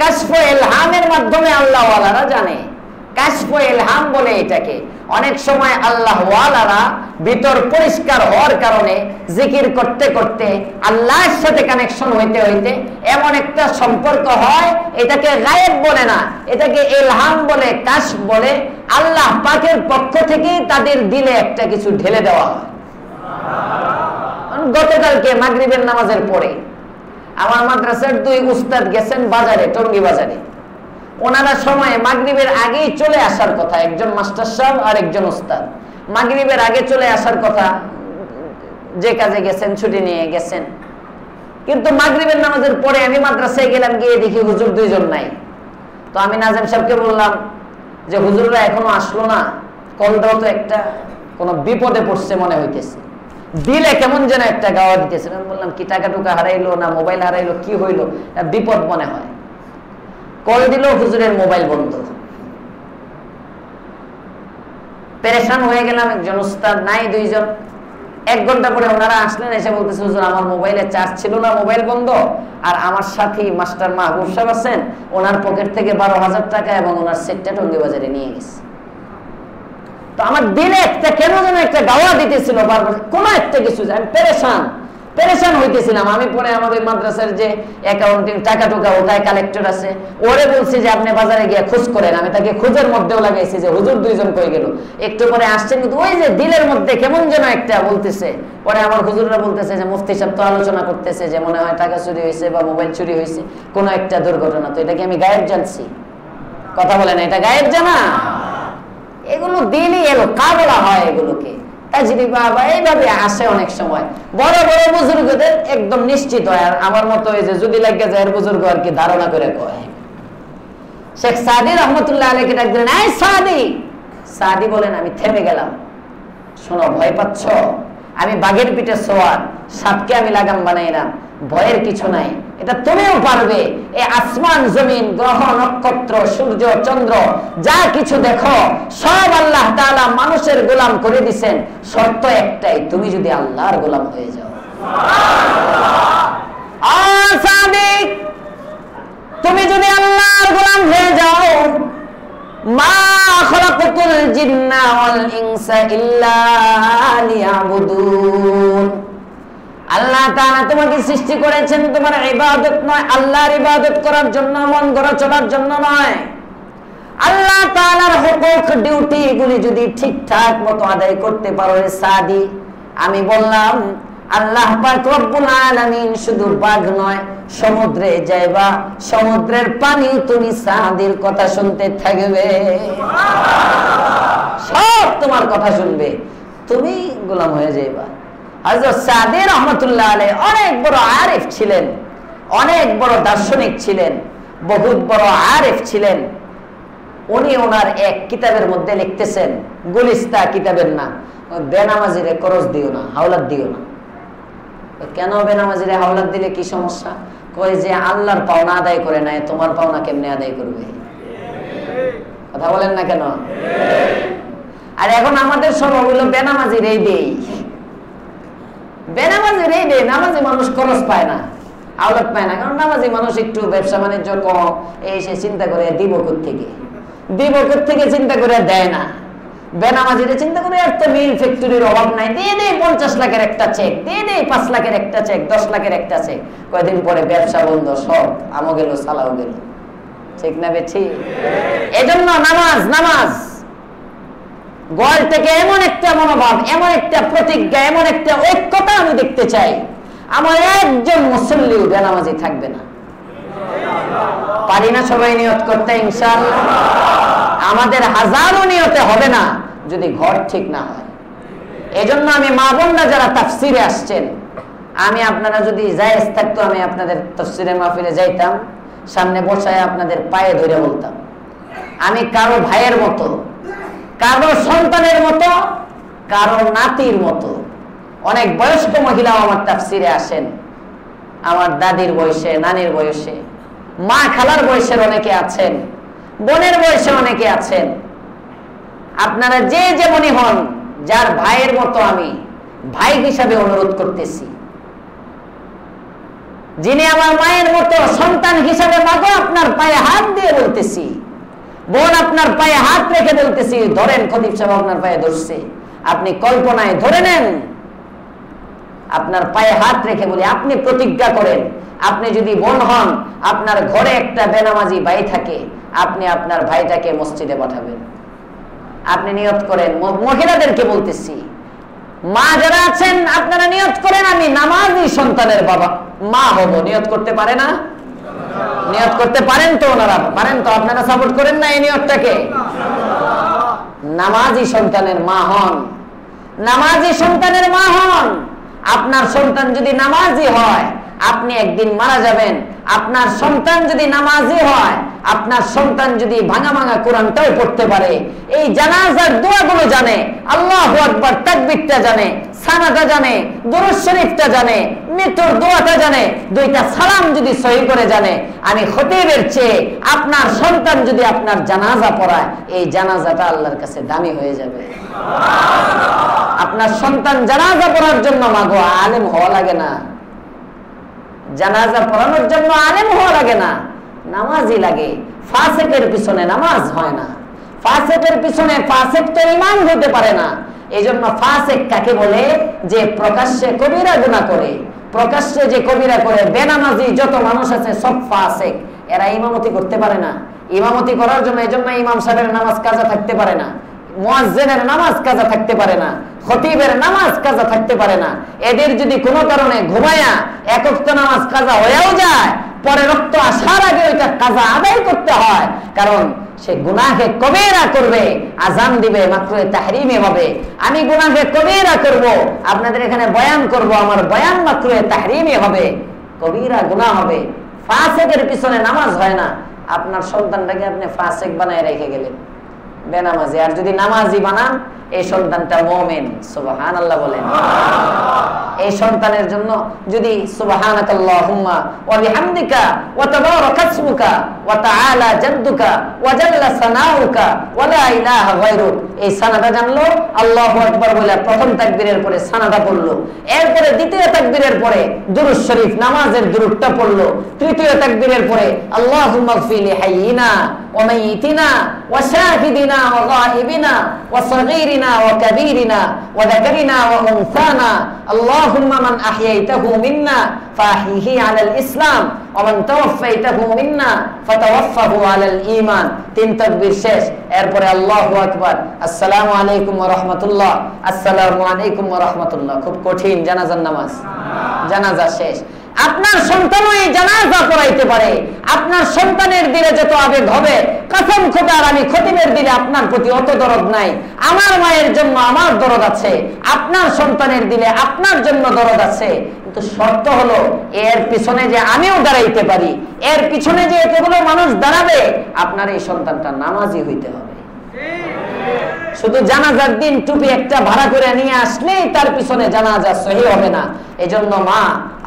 কাশফ ইলহামের মাধ্যমে আল্লাহ ওয়ালারা জানে, কাশফ ইলহাম বলে এটাকে। অনেক সময় আল্লাহ ওয়ালারা ভিতর পরিষ্কার হওয়ার কারণে জিকির করতে করতে আল্লাহর সাথে কানেকশন হইতে হইতে এমন একটা সম্পর্ক হয়, এটাকে গায়েব বলে না, এটাকে ইলহাম বলে, কাশফ বলে। আল্লাহ পাকের পক্ষ থেকে তাদের দিলে একটা কিছু ঢেলে দেওয়া হয়। গতকালকে মাগরিবের নামাজের পরে আমার মাদ্রাসার 2 উস্তাদ গেছেন বাজারে, টঙ্গী বাজারে। ওনারা সময় মাগরিবের আগেই চলে আসার কথা, একজন মাস্টার সাহেব আর একজন উস্তাদ মাগরিবের আগে চলে আসার কথা, যে কাজে গেছেন ছুটি নিয়ে গেছেন। কিন্তু মাগরিবের নামাজের পরে আমি মাদ্রাসায় গেলাম, গিয়ে দেখি হুজুর 2 জন নাই। তো আমি নাজেম সাহেবকে বললাম যে হুজুররা এখনো আসলো না, কল দাও তো, একটা কোনো বিপদে পড়ছে মনে হইতেছে, দিলে কেমন যেন একটা গাওয়া দিতেছে। আমি বললাম কি টাকা টুকা হারাইলো না মোবাইল হারাইলো, কি হইলো, বিপদ মনে হয়। কল দিল, হুজুরের মোবাইল বন্ধ। পেরেশান হয়ে গেলাম, একজন উস্তাদ নাই, 2 জন। 1 ঘন্টা পরে ওনারা আসলেন, এসে বলতেছে হুজুর আমার মোবাইলে চার্জ ছিল না, মোবাইল বন্ধ, আর আমার সাথী মাস্টার মাহবুব সাহেব আছেন, ওনার পকেট থেকে 12,000 টাকা এবং ওনার সেটটা টঙ্গী বাজারে নিয়ে গেছে। তো আমার দিলে একটা কেন যেন একটা গাওয়া দিতেছিল বারবার, কোন একটা কিছু, আমি পেরেশান হইতেছিলাম। আমি পরে আমাদের মাদ্রাসার যে অ্যাকাউন্টিং টাকা টুকা ওটাই কালেক্টর আছে, ওরে বলছি যে আপনি বাজারে গিয়ে খোঁজ করেন। আমি তাকে খোঁজের মধ্যেও লাগাইছি যে হুজুর 2 জন কই গেল। একটু পরে আসছেন, কিন্তু ওই যে দিলের মধ্যে কেমন যেন একটা বলতেছে। পরে আমার হুজুররা বলতেছে যে মুফতি সাহেব তো আলোচনা করতেছে যে মনে হয় টাকা চুরি হয়েছে বা মোবাইল চুরি হয়েছে, কোনো একটা দুর্ঘটনা। তো এটা কি আমি গায়েব জানছি? কথা বলেন, এটা গায়েব জানা? এগুলো দিনই এলো, কাবলা হয় এগুলোকে, তাজরিবা বা এইভাবে আসে অনেক সময়। বড় বড় বুজুর্গদের একদম নিশ্চিত হয়, আর আমার মতো এই যে যদি লাগে যায় বুজুর্গ আর কি ধারণা করে কয়। শেখ সাদি রহমতুল্লাহ আলাইহি ডাক দিলেন, এই সাদি। সাদি বলেন, আমি থেমে গেলাম। শোনো, ভয় পাচ্ছ? আমি বাঘের পিঠে সোয়ার, সাপকে আমি লাগাম বানাইলাম, ভয়ের কিছু নাই, এটা তুমিও পারবে। এই আসমান জমিন গ্রহ নক্ষত্র সূর্য চন্দ্র যা কিছু দেখো সব আল্লাহ তাআলা মানুষের গোলাম করে দিবেন, শর্ত একটাই, তুমি যদি আল্লাহর গোলাম হয়ে যাও। সাদিক, তুমি যদি আল্লাহর গোলাম হয়ে যাও, মা খালাকাতুল জিন্না ওয়াল ইনসা ইল্লা লিয়াবুদুন। আল্লাহ তাআলা তোমাকে সৃষ্টি করেছেন তোমার ইবাদত নয়, আল্লাহর ইবাদত করার জন্য, মন গড়া চলার জন্য নয়। আল্লাহ তাআলার হুকুক ডিউটি গুলি যদি ঠিকঠাক মতো আদায় করতে পারো রে সাদি, আমি বললাম আল্লাহ পাক রব্বুল আলামিন শুধু বাঘ নয়, সমুদ্রে যাইবা, সমুদ্রের পানি তুমি সাদির কথা শুনতে থাকবে, সব তোমার কথা শুনবে, তুমি গোলাম হয়ে যাইবা। হযরত সাদি রাহমাতুল্লাহ আলাইহি অনেক বড় আরিফ ছিলেন, অনেক বড় দার্শনিক ছিলেন, বহুত বড় আরিফ ছিলেন। উনি ওনার এক কিতাবের মধ্যে লিখতেছেন, গুলিস্তা কিতাবের নাম, বেনামাজিরে করজ দিও না, হাওলাত দিও না। কেন বেনামাজিরে হাওলাত দিলে কি সমস্যা? কয় যে আল্লাহর পাওনা আদায় করে নাই, তোমার পাওনা কেমনে আদায় করবে? কথা বলেন না কেন? আর এখন আমাদের স্বভাব হলো বেনামাজির এই দেই, বেনামাজির এই দেই। নামাজি মানুষ খরচ পায় না, আওলাদ পায় না, কারণ নামাজি মানুষ একটু ব্যবসা বাণিজ্য কম, এই সে চিন্তা করে দিব কোত্থেকে, দিব কোত্থেকে চিন্তা করে দেয় না। বেনামাজিরে চিন্তা করে আর তো মিল ফ্যাক্টরির অভাব নাই, দিয়ে দেয় 50 লাখের একটা চেক, দিয়ে দেয় 5 লাখের একটা চেক, 10 লাখের একটা চেক, কয়েকদিন পরে ব্যবসা বন্ধ, সব আমও গেল সালাও গেল। ঠিক না বেঠি? এজন্য নামাজ, নামাজ গড় থেকে এমন একটা মনোভাব, এমন একটা প্রতিজ্ঞা, এমন একটা ঐক্যতা আমি দেখতে চাই, আমার একজন মুসল্লিও বেনামাজি থাকবে না। পারি না সবাই নিয়ত করতে? ইনশাআল্লাহ। আমাদের হাজারো নিয়তে হবে না যদি ঘর ঠিক না হয়। এজন্য আমি মা বোনরা যারা তাফসিরে আসছেন, আমি আপনারা যদি জায়েজ থাকতো আমি আপনাদের তাফসিরের মাহফিলে যাইতাম, সামনে বসায় আপনাদের পায়ে ধরে বলতাম, আমি কারো ভাইয়ের মতো, কারো সন্তানের মতো, কারো নাতির মতো। অনেক বয়স্ক মহিলাও আমার তাফসিরে আসেন, আমার দাদির বয়সে, নানির বয়সে, মা খালার বয়সের অনেকে আছেন, বোনের বয়সে অনেকে আছেন। আপনারা যে যেমনই হন, যার ভাইয়ের মতো আমি ভাই হিসাবে অনুরোধ করতেছি, যিনি আমার মায়ের মতো সন্তান হিসাবে, মাগো আপনার পায়ে হাত দিয়ে বলতেছি, বোন আপনার পায়ে হাত রেখে বলতেছি, ধরেন, খতিব সাহেব আপনার পায়ে ধরছে, আপনি কল্পনায় ধরে নেন, আপনার পায়ে হাত রেখে বলি, আপনি প্রতিজ্ঞা করেন, আপনি যদি বোন হন, আপনার ঘরে একটা বেনামাজি ভাই থাকে, আপনি আপনার ভাইটাকে মসজিদে পাঠাবেন। আপনি নিয়ত করেন, মহিলাদেরকে বলতেছি, মা যারা আছেন আপনারা নিয়ত করেন, আমি নামাজি সন্তানের বাবা মা হব। নিয়ত করতে পারে না? নিয়ত করতে পারেন তো? ওনারা পারেন তো? আপনারা সাপোর্ট করেন না এই নিয়তটাকে? নামাজি সন্তানের মা হন, নামাজি সন্তানের মা হন। আপনার সন্তান যদি নামাজি হয়, আপনি একদিন মারা যাবেন। আপনার সন্তান যদি নামাজি হয়, আপনার সন্তান যদি ভাঙা ভাঙা কোরআনটাও পড়তে পারে, এই জানাজার দোয়াগুলো জানে, আল্লাহু আকবার তাকবীরটা জানে, সানাটা জানে, দুরূদ শরীফটা জানে, মৃত্যুর দোয়াটা জানে, দুইটা সালাম যদি সহি করে জানে, আমি খতিবের চেয়ে আপনার সন্তান যদি আপনার জানাজা পড়ায়, এই জানাজাটা আল্লাহর কাছে দামি হয়ে যাবে। আপনার সন্তান জানাজা পড়ার জন্য মাগো আলেম হওয়া লাগে না, জানাজা পড়ানোর জন্য আলেম হওয়া লাগে না, নামাজই লাগে। ফাসিকের পিছনে নামাজ হয় না, ফাসিকের পিছনে ফাসিক তো ইমাম হতে পারে না। এই জন্য ফাসিক কাকে বলে? যে প্রকাশ্যে কবিরা গুনাহ করে, প্রকাশ্যে যে কবিরা করে। বেনামাজি যত মানুষ আছে সব ফাসিক, এরা ইমামতি করতে পারে না। ইমামতি করার জন্য, এই জন্য ইমাম সাহেবের নামাজ কাজা থাকতে পারে না, মুয়াজ্জিনের নামাজ কাজা থাকতে পারে না, খতিবের নামাজ কাজা থাকতে পারে না। এদের যদি কোনো কারণে ঘুমায়া এক ওয়াক্ত নামাজ কাজা হয়েও যায়, পরে রক্ত আসার আগে ওইটা কাজা আদায় করতে হয়, কারণ সে গুনাহে কবিরা করবে, আজান দিবে, মাকরুহে তাহরিমে হবে। আমি গুনাহে কবিরা করব, আপনাদের এখানে বয়ান করব, আমার বয়ান মাকরুহে তাহরিমে হবে, কবিরা গুনাহ হবে। ফাসিকের পিছনে নামাজ হয় না। আপনার সন্তানটাকে আপনি ফাসিক বানায় রেখে গেলেন, বেনামাজি। আর যদি নামাজি বানান, এই সন্তানটা মুমিন। সুবহানাল্লাহ বলেন। এই সন্তানের জন্য যদি সুবহানাকাল্লাহুম্মা ওয়া বিহামদিকা ওয়া তাবারাকা ইসমুকা ওয়া তাআলা জাদ্দুকা ওয়া জাল্লা সানাউকা ওয়া লা ইলাহা গায়রুক, এই সানাটা জানলো, আল্লাহু আকবার বলে প্রথম তাকবীরের পরে সানাটা পড়লো, এরপরে দ্বিতীয় তাকবীরের পরে দুরূদ শরীফ নামাজের দুরূদটা পড়লো, তৃতীয় তাকবীরের পরে আল্লাহুম্মা গফির লি হাইয়িনা ওয়া মাইয়িতিনা وشاهدنا وغائبنا وصغيرنا وكبيرنا وذكرنا وأنثانا اللهم من أحييته منا فأحيه على الإسلام ومن توفيته منا فتوفه على الإيمان 3 তাকবীর শেষ এরপরে আল্লাহু আকবার আসসালামু আলাইকুম ওয়া রাহমাতুল্লাহ আসসালামু আলাইকুম ওয়া রাহমাতুল্লাহ খুব কঠিন জানাজার নামাজ জানাজা শেষ আপনার সন্তানও এই জানাজা পড়াইতে পারে আপনার সন্তানের দিলে যত আবেগ হবে কসম খোদার আমি খতিবের দিলে আপনার প্রতি অত দরদ নাই আমার মায়ের জন্য আমার দরদ আছে আপনার সন্তানের দিলে আপনার জন্য দরদ আছে কিন্তু শর্ত হলো এর পিছনে যে আমিও দাঁড়াইতে পারি এর পিছনে যে এতগুলো মানুষ দাঁড়াবে আপনার এই সন্তানটা নামাজি হইতে হবে শুধু জানাজার দিন টুপি একটা ভাড়া করে নিয়ে আসলেই তার পিছনে জানাজা সহি হবে না এজন্য মা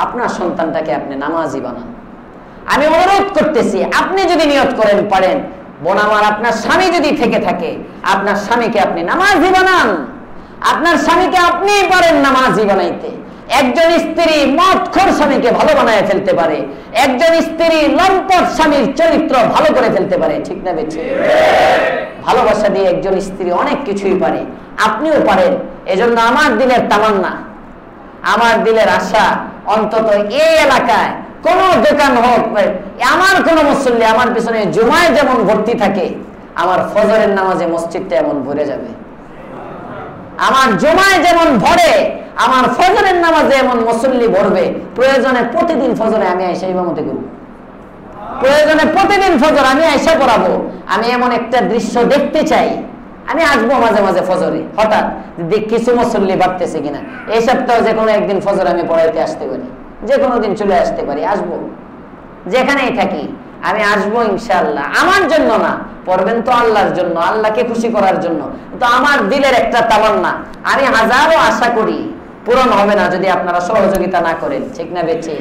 আপনার সন্তানটাকে আপনি নামাজি বানান আমি অনুরোধ করতেছি আপনি যদি নিয়ত করেন পারেন বোন আমার আপনার স্বামী যদি থেকে থাকে আপনার স্বামীকে আপনি নামাজি বানান আপনার স্বামীকে আপনিই পারেন নামাজি বানাইতে একজন স্ত্রী মদখোর স্বামীকে ভালো বানায় ফেলতে পারে একজন স্ত্রী লম্পট স্বামীর চরিত্র ভালো করে ফেলতে পারে ঠিক না বেঠিক ভালোবাসা দিয়ে একজন স্ত্রী অনেক কিছুই পারে আপনিও পারেন এজন্য আমার দিলের তামান্না আমার দিলের আশা অন্তত এই এলাকায় কোন দোকান হোক আমার কোন মুসল্লি আমার পিছনে জুমায় যেমন ভর্তি থাকে আমার ফজরের নামাজে মসজিদটা এমন ভরে যাবে আমার জুমায় যেমন ভরে আমার ফজরের নামাজে এমন মুসল্লি ভরবে প্রয়োজনে প্রতিদিন ফজরে আমি এসে ইমামতি করব প্রয়োজনে প্রতিদিন ফজর আমি এসে পড়াবো আমি এমন একটা দৃশ্য দেখতে চাই আমি আসবো মাঝে মাঝে ফজরে হঠাৎ কিছু মুসল্লি বাড়তেছে কিনা এই সপ্তাহে যে কোনো একদিন ফজর আমি পড়াইতে আসতে পারি যে কোনো দিন চলে আসতে পারি আসবো যেখানেই থাকি আমি আসবো ইনশাআল্লাহ আমার জন্য না পড়বেন তো আল্লাহর জন্য আল্লাহকে খুশি করার জন্য তো আমার দিলের একটা তামান্না আমি হাজারো আশা করি পূরণ হবে না যদি আপনারা সহযোগিতা না করেন ঠিক না বেঠি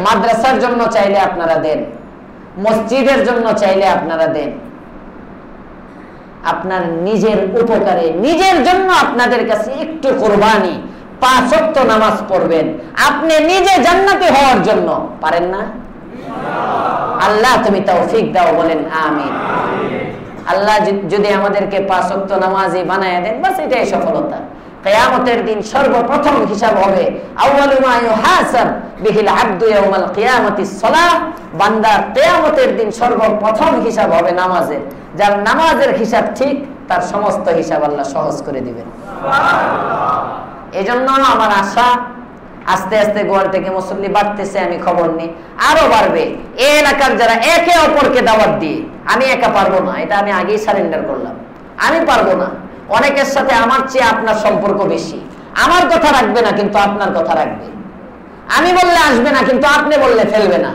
মাদ্রাসার জন্য চাইলে আপনারা দেন মসজিদের জন্য চাইলে আপনারা দেন আপনার নিজের উপকারে নিজের জন্য আপনাদের কাছে একটু কুরবানি 5 ওয়াক্ত নামাজ পড়বেন আপনি নিজে জান্নাতি হওয়ার জন্য পারেন না আল্লাহ তুমি তৌফিক দাও বলেন আমিন আল্লাহ যদি আমাদেরকে 5 ওয়াক্ত নামাজি বানায় দেন বাস এটাই সফলতা কিয়ামতের দিন সর্বপ্রথম হিসাব হবে আউয়ালু মা ইউহাসাব বিহিল আবদু ইয়াউমাল কিয়ামাতিস সালাহ বান্দা কিয়ামতের দিন সর্বপ্রথম হিসাব হবে নামাজের যার নামাজের হিসাব ঠিক তার সমস্ত হিসাব আল্লাহ সহজ করে দিবেন সুবহানাল্লাহ এজন্য আমার আশা আস্তে আস্তে গোয়াল থেকে মুসল্লি বাড়তেছে আমি খবর নিই আরো বাড়বে এই এলাকার যারা একে অপরকে দাওয়াত দিয়ে আমি একা পারবো না এটা আমি আগেই সারেন্ডার করলাম আমি পারবো না অনেকের সাথে আমার চেয়ে আপনার সম্পর্ক বেশি আমার কথা রাখবে না কিন্তু আপনার কথা রাখবে আমি বললে আসবে না কিন্তু আপনি বললে ফেলবে না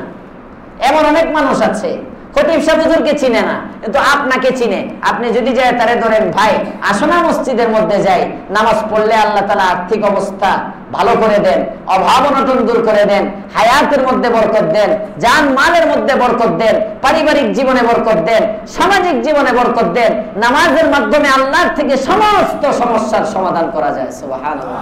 এমন অনেক মানুষ আছে খতিব সাহেব হুজুরকে চিনে না কিন্তু আপনাকে চিনে আপনি যদি যায় তারে ধরেন ভাই আসো না মসজিদের মধ্যে যাই নামাজ পড়লে আল্লাহ তাআলা আর্থিক অবস্থা ভালো করে দেন অভাব অনটন দূর করে দেন হায়াতের মধ্যে বরকত দেন জান মালের মধ্যে বরকত দেন পারিবারিক জীবনে বরকত দেন সামাজিক জীবনে বরকত দেন নামাজের মাধ্যমে আল্লাহর থেকে সমস্ত সমস্যার সমাধান করা যায় সুবহানাল্লাহ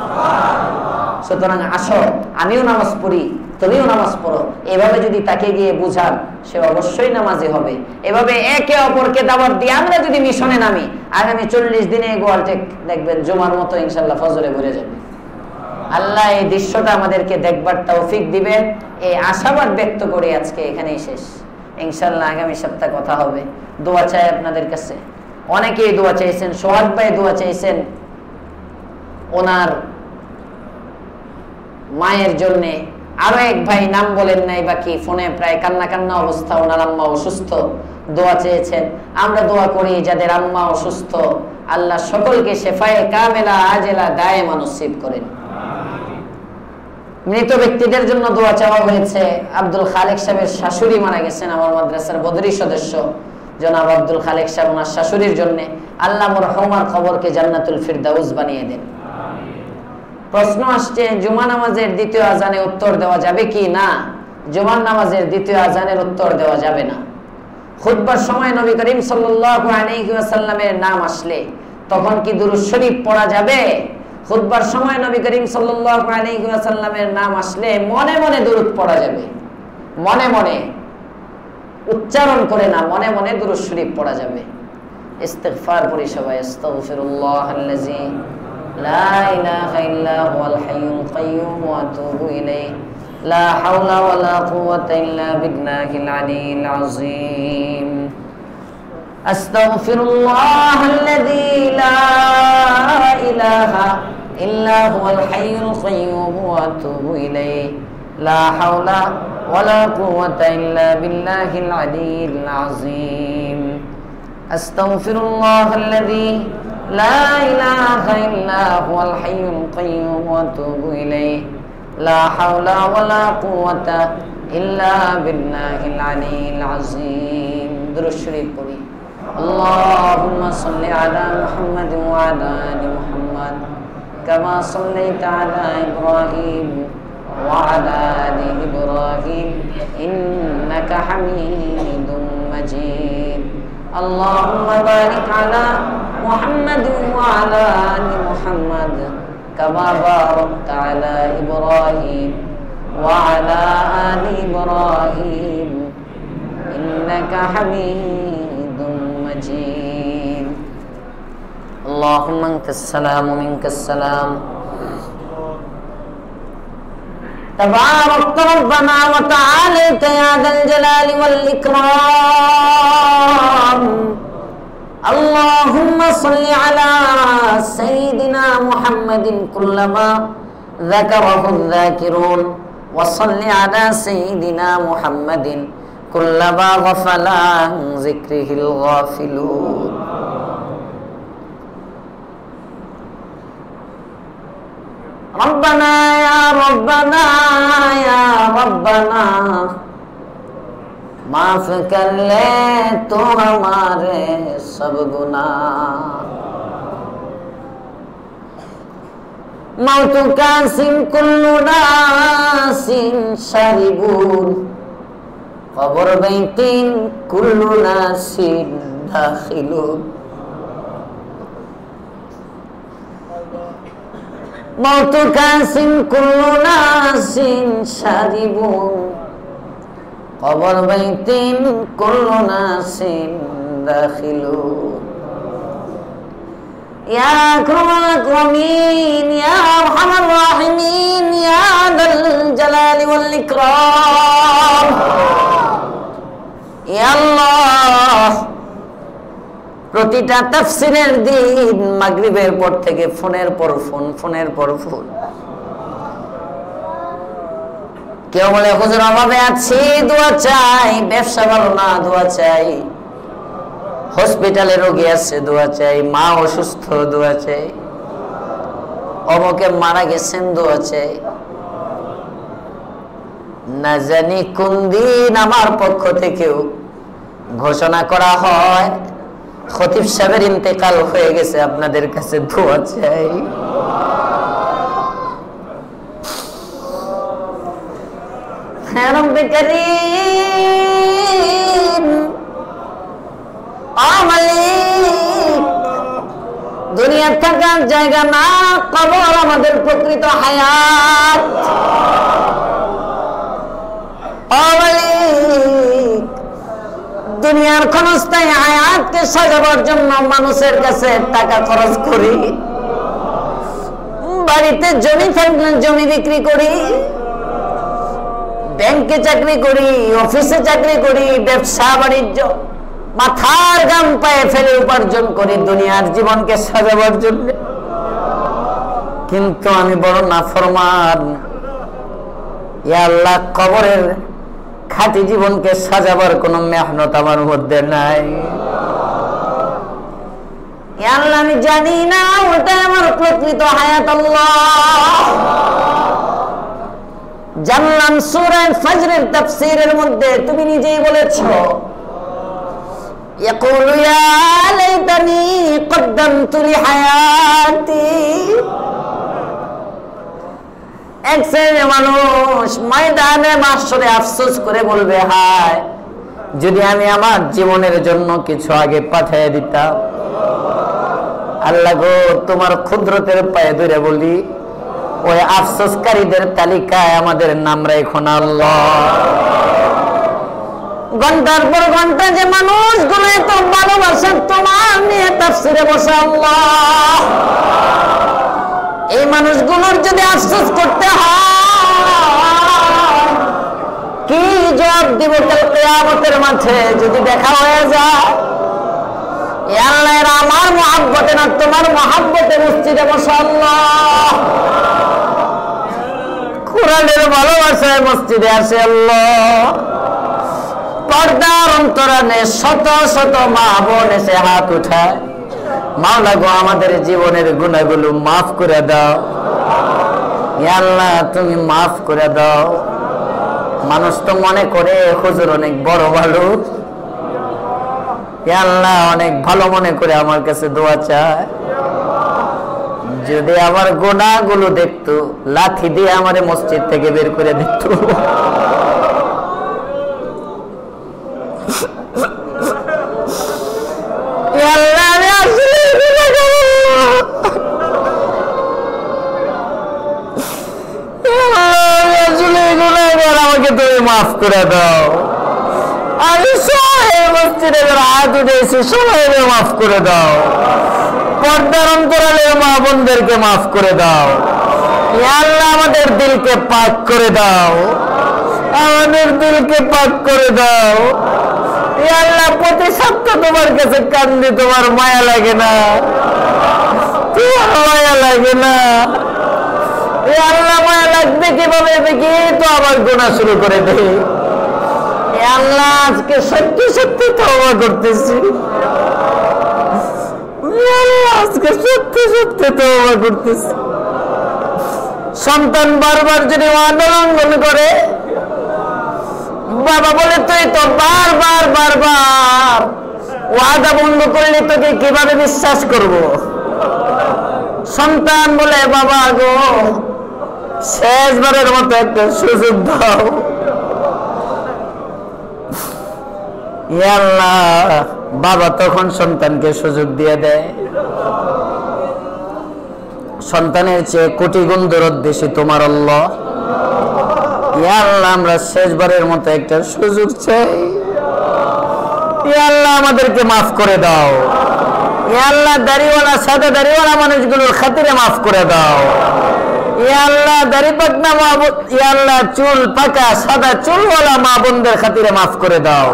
সুতরাং আসো আমিও নামাজ পড়ি তুমিও নামাজ পড়ো এভাবে যদি তাকে গিয়ে বুঝান সে অবশ্যই নামাজি হবে এভাবে একে অপরকে দাওয়াত দিয়ে আমরা যদি মিশনে নামি আগামী 40 দিনে গোয়ালটেক দেখবেন জুমার মতো ইনশাআল্লাহ ফজরে ভরে যাবে আল্লাহ এই দৃশ্যটা আমাদেরকে দেখবার তৌফিক দিবেন এই আশাবাদ ব্যক্ত করে আজকে এখানেই শেষ ইনশাআল্লাহ আগামী সপ্তাহে কথা হবে দোয়া চাই আপনাদের কাছে অনেকেই দোয়া চাইছেন সোহাগ ভাই দোয়া চাইছেন ওনার মায়ের জন্য আরো এক ভাই নাম বলেন নাই বাকি ফোনে প্রায় কান্না কান্না অবস্থা ওনার আম্মা অসুস্থ দোয়া চেয়েছেন আমরা দোয়া করি যাদের আম্মা অসুস্থ আল্লাহ সকলকে শেফায়ে কামেলা আজেলা দায়েমা নসিব করেন মৃত ব্যক্তিদের জন্য দোয়া চাওয়া হয়েছে আব্দুল খালেক সাহেবের শাশুড়ি মারা গেছেন আমার মাদ্রাসার বদরি সদস্য জনাব আব্দুল খালেক সাহেব ওনার শাশুড়ির জন্য আল্লাহ মরহুমার কবরকে জান্নাতুল ফিরদাউস বানিয়ে দেন প্রশ্ন আসছে জুমা নামাজের দ্বিতীয় আজানে উত্তর দেওয়া যাবে কি না জুমার নামাজের দ্বিতীয় আজানের উত্তর দেওয়া যাবে না খুতবার সময় নবী করিম সাল্লাল্লাহু আলাইহি ওয়াসাল্লামের নাম আসলে তখন কি দুরূদ শরীফ পড়া যাবে খুতবার সময় নবী করিম সাল্লাল্লাহু আলাইহি ওয়াসাল্লামের নাম আসলে মনে মনে দুরূদ পড়া যাবে মনে মনে উচ্চারণ করে না মনে মনে দুরূদ শরীফ পড়া যাবে ইস্তিগফার করি সবাই। আস্তাগফিরুল্লাহাল্লাযী লা ইলাহা ইল্লা হুয়াল হাইয়ুল কাইয়্যুম ওয়া আতুবু ইলাইহি লা হাওলা ওয়া লা কুওয়াতা ইল্লা বিল্লাহিল আলিয়্যিল আযীম। আস্তাগফিরুল্লাহাল্লাযী লা ইলাহা ইল্লা হুয়াল হাইয়ুল কাইয়্যুম ওয়া আতুবু ইলাইহি লা হাওলা ওয়া লা কুওয়াতা ইল্লা বিল্লাহিল আলিয়্যিল আযীম। আস্তাগফিরুল্লাহাল্লাযী লা ইলাহা ইল্লা হুয়াল হাইয়ুল কাইয়্যুম ওয়া আতুবু ইলাইহি লা হাওলা ওয়া লা কুওয়াতা ইল্লা বিল্লাহিল আলিয়্যিল আযীম। দুরূদ শরীফ পড়ি। আল্লাহুম্মা সাল্লি আলা মুহাম্মাদ ওয়া আলা আলি মুহাম্মাদ কামা সাল্লাইতা আলা ইব্রাহিম ওয়া আলা আলি ইব্রাহিম ইন্নাকা হামিদুম মাজিদ। আল্লাহুম্মা বারিক আলা মুহাম্মাদ ওয়া আলা আলি মুহাম্মাদ কামা বারাকতা আলা ইব্রাহিম ওয়া আলা আলি ইব্রাহিম ইন্নাকা হামিদুম মাজিদ। আল্লাহুম্মা আনতাস সালামু মিনকাস সালাম تبارك ربنا وتعاليت يا ذا الجلال والإكرام. اللهم صل على سيدنا محمد كلما ذكره الذاكرون وصل على سيدنا محمد كلما غفل عن ذكره الغافلون. ربنا يا ربنا يا ربنا माफ कर ले तो हमारे सब गुनाह। मौत का सिन कुल्लु नासिन शारिबून कब्र बैतिन कुल्लु नासिन दाखिलून। मौत का सिन कुल्लु नासिन शारिबून कब्र बैतिन कुल्लु नासिन दाखिलून। या अकरमल अकरमीन या अरहमर राहिमीन या दल जलाली वल इकराम। या अल्लाह প্রতিটা তাফসীরের দিন মাগরিবের পর থেকে ফোনের পর ফোন কেউ বলে হুজুর অভাবে আছি দোয়া চাই, ব্যবসা ভালো না দোয়া চাই, হসপিটালে রোগী আছে দোয়া চাই, মা অসুস্থ দোয়া চাই, অমুকে মারা গেছেন দোয়া চাই। না জানি কোন দিন আমার পক্ষ থেকেও ঘোষণা করা হয় খতিব সাহেবের ইন্তেকাল হয়ে গেছে, আপনাদের কাছে দোয়া চাই। রব্বে কারীম মালিক, দুনিয়া থাকার জায়গা না, কবর আমাদের প্রকৃত হায়াত। মালিক, দুনিয়ার ক্ষণস্থায়ী হায়াতকে সাজাবার জন্য মানুষের কাছে টাকা খরচ করি, বাড়িতে জমি থাকলে জমি বিক্রি করি, ব্যাংকে চাকরি করি, অফিসে চাকরি করি, ব্যবসা বাণিজ্য মাথার গাম পায়ে ফেলে উপার্জন করি দুনিয়ার জীবনকে সাজাবার জন্য। কিন্তু আমি বড় নাফরমান। ইয়া আল্লাহ, কবরের খাঁটি জীবনকে সাজাবার কোনো মেহনত আমার মধ্যে নাই। ইয়া আল্লাহ, আমি জানি না ওটা আমার প্রকৃত হায়াত। আল্লাহ, জানলাম সূরা ফজরের তাফসীরের মধ্যে তুমি নিজেই বলেছো ইয়াকুলু ইয়া লাইতানি কদ্দামতু লিহায়াতি। এক শ্রেণীর মানুষ ময়দানে মাহশরে আফসোস করে বলবে, হায় যদি আমি আমার জীবনের জন্য কিছু আগে পাঠিয়ে দিতাম। আল্লাহ গো, তোমার কুদরতের পায়ে ধরে বলি, ওই আফসোসকারীদের তালিকায় আমাদের নাম রাখো না আল্লাহ। ঘন্টার পর ঘন্টা যে মানুষগুলো এত ভালোবাসে তোমার নিয়ে তাফসিরে বসে আল্লাহ, এই মানুষগুলোর যদি আফসোস করতে হয় কি জবাব দিব কাল কিয়ামতের মাঠে যদি দেখা হয়ে যায়? আল্লাহ এরা আমার মহব্বতে না তোমার মহব্বতে মসজিদে বসে আল্লাহ, কোরআনের ভালোবাসায় মসজিদে আসে আল্লাহ। পর্দার অন্তরালে শত শত মা বোন এসে হাত উঠায়, মাওলা গো আমাদের জীবনের গুনাহগুলো মাফ করে দাও, ইয়া আল্লাহ তুমি মাফ করে দাও। মানুষ তো মনে করে হুজুর অনেক বড় ভালো, ইয়া আল্লাহ অনেক ভালো মনে করে আমার কাছে দোয়া চায়। যদি আমার গুনাহগুলো দেখতো লাঠি দিয়ে আমারে মসজিদ থেকে বের করে দিত। আমাকে তুমি মাফ করে দাও, আমি সবাই মসজিদে হাত উঠেছি সবাই মাফ করে দাও। পর্দার অন্তরালের মা বোনদেরকে মাফ করে দাও, ইয়া আল্লাহ আমাদের দিলকে পাক করে দাও, আমাদের দিলকে পাক করে দাও। ইয়া আল্লাহ প্রতি সপ্তাহ তোমার কাছে কান্দি, তোমার মায়া লাগে না? তোমার মায়া লাগে না? ইয়া আল্লাহ মায়া লাগবে কিভাবে? দেখি তো আবার গুনাহ শুরু করে দে। ইয়া আল্লাহ আজকে সত্যি সত্যি তওবা করতেছি, আজকে সত্যি সত্যি তওবা করতেছি। সন্তান বারবার যদি ওয়াদা লঙ্ঘন করে, বাবা বলে তুই তো বারবার বারবার ওয়াদা ভঙ্গ করলে তোকে কিভাবে বিশ্বাস করব? সন্তান বলে বাবা গো শেষবারের মতো একটা সুযোগ দাও। ইয়া আল্লাহ বাবা তখন সন্তানকে সুযোগ দিয়ে দেয়। সন্তানের চেয়ে কোটি গুণ দরদ বেশি তোমার আল্লাহ। ইয়া আল্লাহ আমরা শেষবারের মতো একটা সুযোগ চাই, ইয়া আল্লাহ আমাদেরকে মাফ করে দাও। ইয়া আল্লাহ দাড়িওয়ালা সাদা দাড়িওয়ালা মানুষগুলোর খাতিরে মাফ করে দাও। ইয়া আল্লাহ দাড়ি পাকনা মা, ইয়া আল্লাহ চুল পাকা সাদা চুলওয়ালা মা বোনদের খাতিরে মাফ করে দাও।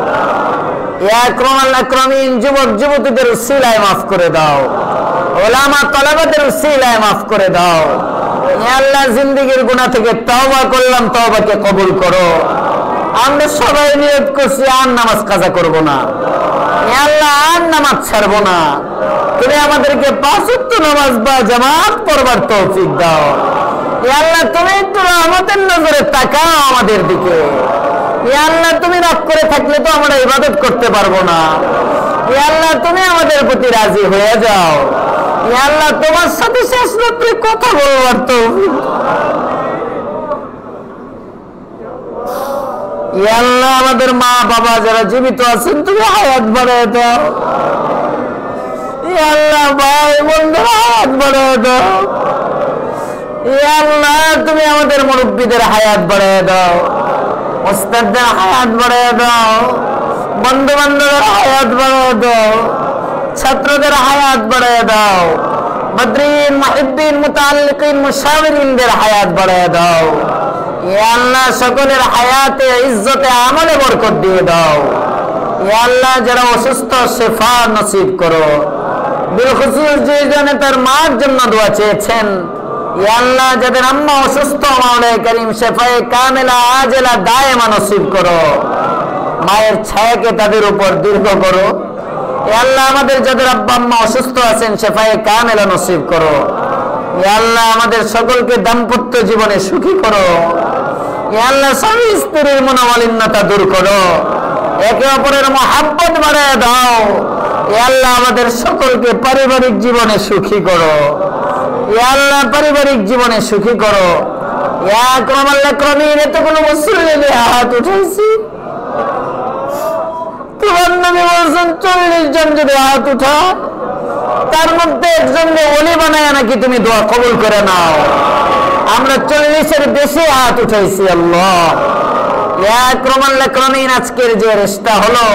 ইয়া আকরামাল আকরামিন যুবক যুবতীদের উসিলায় মাফ করে দাও, ওলামা তলাবাদের উসিলায় মাফ করে দাও। ইয়া আল্লাহ জিন্দেগীর গুনাহ থেকে তওবা করলাম, তওবাকে কবুল করো। আমরা সবাই নিয়ত করছি আর নামাজ কাজা করব না, ইয়া আল্লাহ আর নামাজ ছাড়বো না। তুমি আমাদেরকে 5 ওয়াক্ত নামাজ বা জামাত পড়বার তৌফিক দাও। ইয়া আল্লাহ তুমি একটু রহমতের নজরে তাকাও আমাদের দিকে। ইয়া আল্লাহ তুমি রাগ করে থাকলে তো আমরা ইবাদত করতে পারবো না। ইয়া আল্লাহ তুমি আমাদের প্রতি রাজি হয়ে যাও। ইয়া আল্লাহ তোমার সাথে শেষ রাত্রে কথা বলবার তৌফিক। ইয়া আল্লাহ আমাদের মা বাবা যারা জীবিত আছেন তুমি হায়াত বাড়ায় দাও। ইয়া আল্লাহ ভাই বোনদের হায়াত বাড়ায় দাও। ইয়া আল্লাহ তুমি আমাদের মুরব্বীদের হায়াত বাড়ায় দাও, ওস্তাদদের হায়াত বাড়ায় দাও, বন্ধু বান্ধবের হায়াত বাড়ায় দাও, ছাত্রদের হায়াত বাড়ায় দাও, বদরিন মুহিব্বিন মুতাআল্লিকিন মুশাওয়িরিনদের হায়াত বাড়ায় দাও। ইয়া আল্লাহ সকলের হায়াতে ইজ্জতে আমলে বরকত দিয়ে দাও। ইয়া আল্লাহ যারা অসুস্থ শিফা নসিব করো। বিলখুসুস যে জনে তার মার জন্য দোয়া চেয়েছেন, ইয়া আল্লাহ যাদের আম্মা অসুস্থ মাওলায়ে কারীম শিফায়ে কামিলা আজেলা দায়েমা নসিব করো। মায়ের ছায়াকে তাদের উপর দীর্ঘ করো। ইয়া আল্লাহ আমাদের যাদের আব্বা আম্মা অসুস্থ আছেন শিফায়ে কামিলা নসিব করো। ইয়া আল্লাহ আমাদের সকলকে দাম্পত্য জীবনে সুখী করো। ইয়া আল্লাহ স্বামী স্ত্রীর মনোমালিন্যতা দূর করো, একে অপরের মহব্বত বাড়ায় দাও। ইয়া আল্লাহ আমাদের সকলকে পারিবারিক জীবনে সুখী করো। ইয়া আল্লাহ পারিবারিক জীবনে সুখী করো। ইয়া আকরামাল আকরামিন এতগুলো মুসল্লি হাত উঠাইছি, তোমার নবী বলেছেন 40 জন যদি হাত উঠা তার মধ্যে একজনকে ওলি বানায় নাকি তুমি দোয়া কবুল করে নাও। আমরা 40-এর বেশি হাত উঠাইছি আল্লাহ। আজকের যে রেশতা হলো,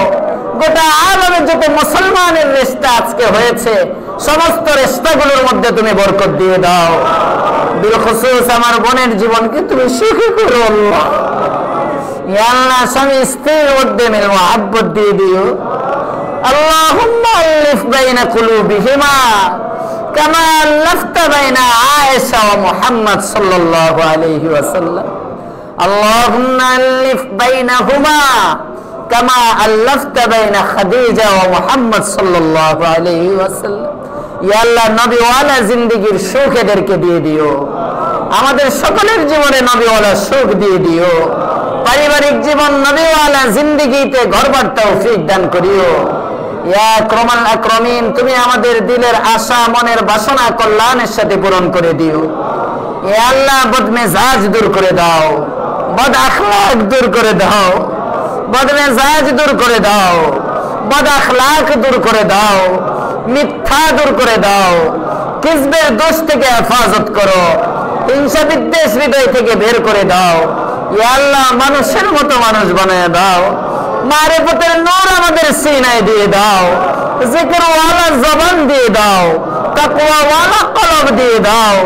গোটা আলমের যত মুসলমানের রেশতা আজকে হয়েছে, সমস্ত রেশতাগুলোর মধ্যে তুমি বরকত দিয়ে দাও। বিলখুসুস আমার বোনের জীবনকে তুমি সুখী করো আল্লাহ। ইয়া আল্লাহ, স্বামী স্ত্রীর মধ্যে মিল মুহাব্বত দিয়ে দিও। আল্লাহুম্মা আলিফ বাইনা কুলুবিহিমা কামা আল্লাফতা বাইনা আয়েশা ওয়া মুহাম্মদ সাল্লাল্লাহু আলাইহি ওয়াসাল্লাম। আল্লাহুম্মা আলিফ বাইনাহুমা কামা আল্লাফতা বাইনা খাদিজা ওয়া মুহাম্মদ সাল্লাল্লাহু আলাইহি ওয়াসাল্লাম। ইয়া আল্লাহ, নবীওয়ালা জিন্দেগীর সুখ এদেরকে দিয়ে দিও। আমাদের সকলের জীবনে নবীওয়ালা সুখ দিয়ে দিও। পারিবারিক জীবন নবীওয়ালা জিন্দেগীতে গড়বার তৌফিক দান করিও। ইয়া আকরামাল আকরামিন, তুমি আমাদের দিলের আশা, মনের বাসনা কল্যাণের সাথে পূরণ করে দিও। ইয়া আল্লাহ, বদমেজাজ দূর করে দাও, বদ আখলাক দূর করে দাও, বদমেজাজ দূর করে দাও, বদ আখলাক দূর করে দাও, মিথ্যা দূর করে দাও, কিসবের দোষ থেকে হেফাজত করো, হিংসা বিদ্বেষ হৃদয় থেকে বের করে দাও। ইয়া আল্লাহ, মানুষের মতো মানুষ বানায় দাও। মারিফতের নূর আমাদের সিনায় দিয়ে দাও। জিকিরওয়ালা জবান দিয়ে দাও। তাকওয়াওয়ালা কলব দিয়ে দাও।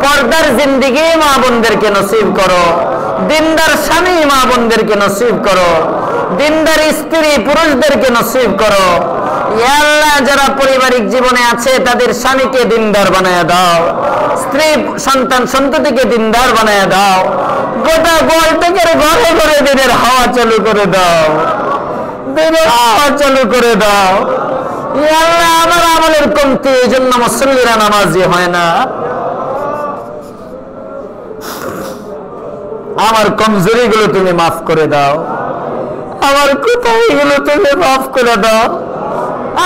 পর্দার জিন্দেগি মা বোনদেরকে নসিব করো। দিনদার স্বামী মা বোনদেরকে নসিব করো। দিনদার স্ত্রী পুরুষদেরকে নসিব করো। ইয়া আল্লাহ, যারা পারিবারিক জীবনে আছে তাদের স্বামীকে দিনদার বানায় দাও। স্ত্রী সন্তান সন্ততিকে দিনদার বানায় দাও। গোটা গোয়ালটেকের ঘরে ঘরে দিনের হাওয়া চালু করে দাও। দিনের হাওয়া চালু করে দাও। ইয়া আল্লাহ, আমার আমলের কমতি, এই জন্য মুসল্লিরা নামাজি হয় না। আমার কমজোরি গুলো তুমি মাফ করে দাও। আমার কোথায়গুলো তুমি মাফ করে দাও।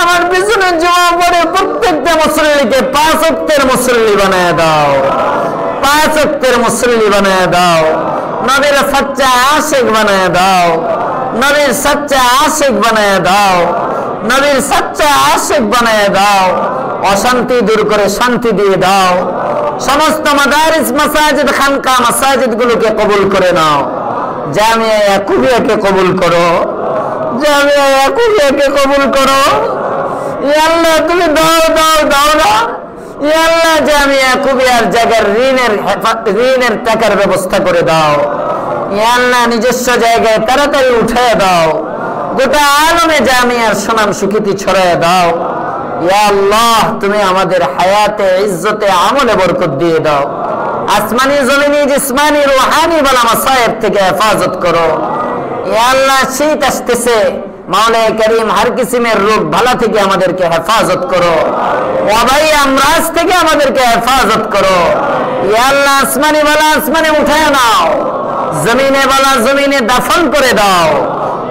আমার পিছনে জমা পড়ে প্রত্যেকটা মুসল্লিকে 5 ওয়াক্তের মুসল্লি বানায় দাও। 5 ওয়াক্তের মুসল্লি বানায় দাও। নবীর সচ্চা আশিক বানায় দাও। নবীর সচ্চা আশিক বানায় দাও। নবীর সচ্চা আশিক বানায় দাও। অশান্তি দূর করে শান্তি দিয়ে দাও। সমস্ত মাদারিস, মাসাজিদ, খানকা মাসাজিদ গুলোকে কবুল করে নাও। জামিয়া ইয়াকুবিয়াকে কবুল করো। জামিয়া ইয়াকুবিয়াকে কবুল করো। ইয়া আল্লাহ, তুমি দাও দাও দাও না। ইয়া আল্লাহ, জামিয়া ইয়াকুবিয়ার জায়গার ঋণের টাকার ব্যবস্থা করে দাও। ইয়া আল্লাহ, নিজস্ব জায়গায় তাড়াতাড়ি উঠিয়ে দাও। গোটা আলমে জামিয়ার সুনাম সুখ্যাতি ছড়ায় দাও। ইয়া আল্লাহ, তুমি আমাদের হায়াতে, ইজ্জতে, আমলে বরকত দিয়ে দাও। আসমানি, জমিনি, জিসমানি, রুহানি বালা মাসায়েব থেকে হেফাজত করো। ইয়া আল্লাহ, শীত আসতেছে, মাওলায়ে কারীম হর কিসমের রোগ বালা থেকে আমাদেরকে হেফাজত করো। ওয়াবাই আমরাজ থেকে আমাদেরকে হেফাজত করো। ইয়া আল্লাহ, আসমানি বালা আসমানে উঠায় নাও। জমিনে বালা জমিনে দাফন করে দাও।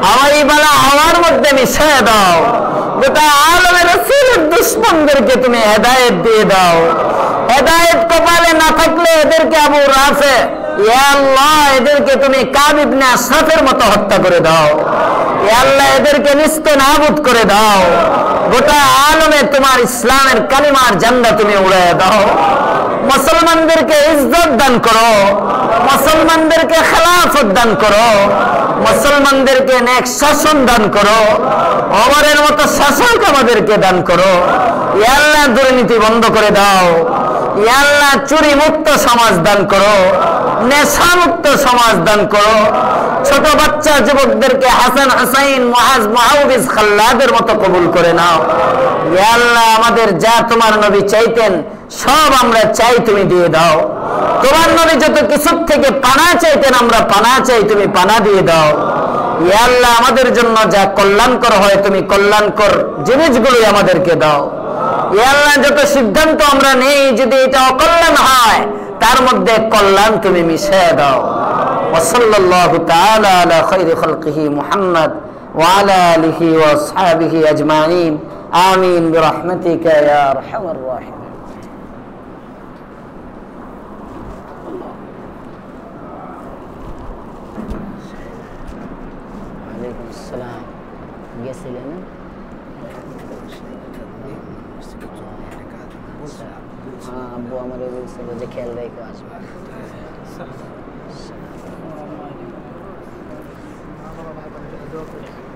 হাওয়াই বালা হাওয়ার মধ্যে মিশিয়ে দাও। গোটা আলমের রাসূলের দুশমনদেরকে তুমি হেদায়েত দিয়ে দাও। হেদায়েত কপালে না থাকলে এদেরকে আবু রাফে, ইয়া আল্লাহ, এদেরকে তুমি কাব ইবনে আশরাফের মতো হত্যা করে দাও। ইয়া আল্লাহ, এদেরকে নিস্তেনাবুদ করে দাও। গোটা আলমে তোমার ইসলামের কালিমার ঝান্ডা তুমি উড়ায় দাও। মুসলমানদেরকে ইজ্জত দান করো। মুসলমানদেরকে খেলাফত দান করো। মুসলমানদেরকে নেক শাসন দান করো। ওমরের মতো শাসক আমাদেরকে দান করো। ইয়া আল্লাহ, দুর্নীতি বন্ধ করে দাও। ইয়া আল্লাহ, চুরি মুক্ত সমাজ দান করো। নেশা মুক্ত সমাজ দান করো। ছোট বাচ্চা যুবকদেরকে হাসান, হুসাইন, মুআজ, মুআউবিজ, খাল্লাদের মতো কবুল করে নাও। ইয়া আল্লাহ, আমাদের যা তোমার নবী চাইতেন সব আমরা চাই, তুমি দিয়ে দাও। তোমার নবী যত কিছুর থেকে পানা চাইতেন আমরা পানা চাই, তুমি পানা দিয়ে দাও। ইয়া আল্লাহ, আমাদের জন্য যা কল্যাণকর হয় তুমি কল্যাণকর জিনিসগুলোই আমাদেরকে দাও। ইয়া আল্লাহ, যত সিদ্ধান্ত আমরা নেই যদি এটা অকল্যাণ হয় তার মধ্যে কল্যাণ তুমি মিশিয়ে দাও। ওয়া সাল্লাল্লাহু তাআলা আলা খায়রি খালকিহি মুহাম্মদ ওয়া আলা আলিহি ওয়া আসহাবিহি আজমাইন। আমিন বিরহমাতিকা ইয়া আরহামার রাহিমিন। ওয়ালাইকুম আসসালাম। গেছিলেন? আব্বু আমার বলছিল যে খেয়াল রেখে আসবে।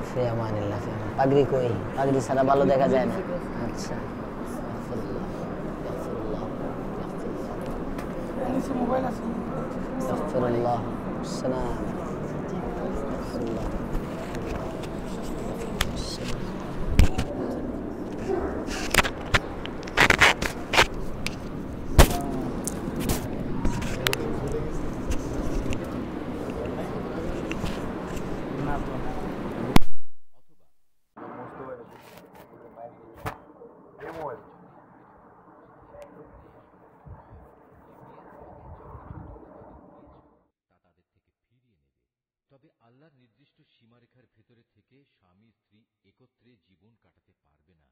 ফি আমানিল্লাহ। পাগড়ি কই? পাগড়ি ছাড়া ভালো দেখা যায় না। আচ্ছা, মোবাইল আছে। আস্তাগফিরুল্লাহ, সালাম। তবে আল্লাহর নির্দিষ্ট সীমারেখার ভেতরে থেকে স্বামী স্ত্রী একত্রে জীবন কাটাতে পারবে না।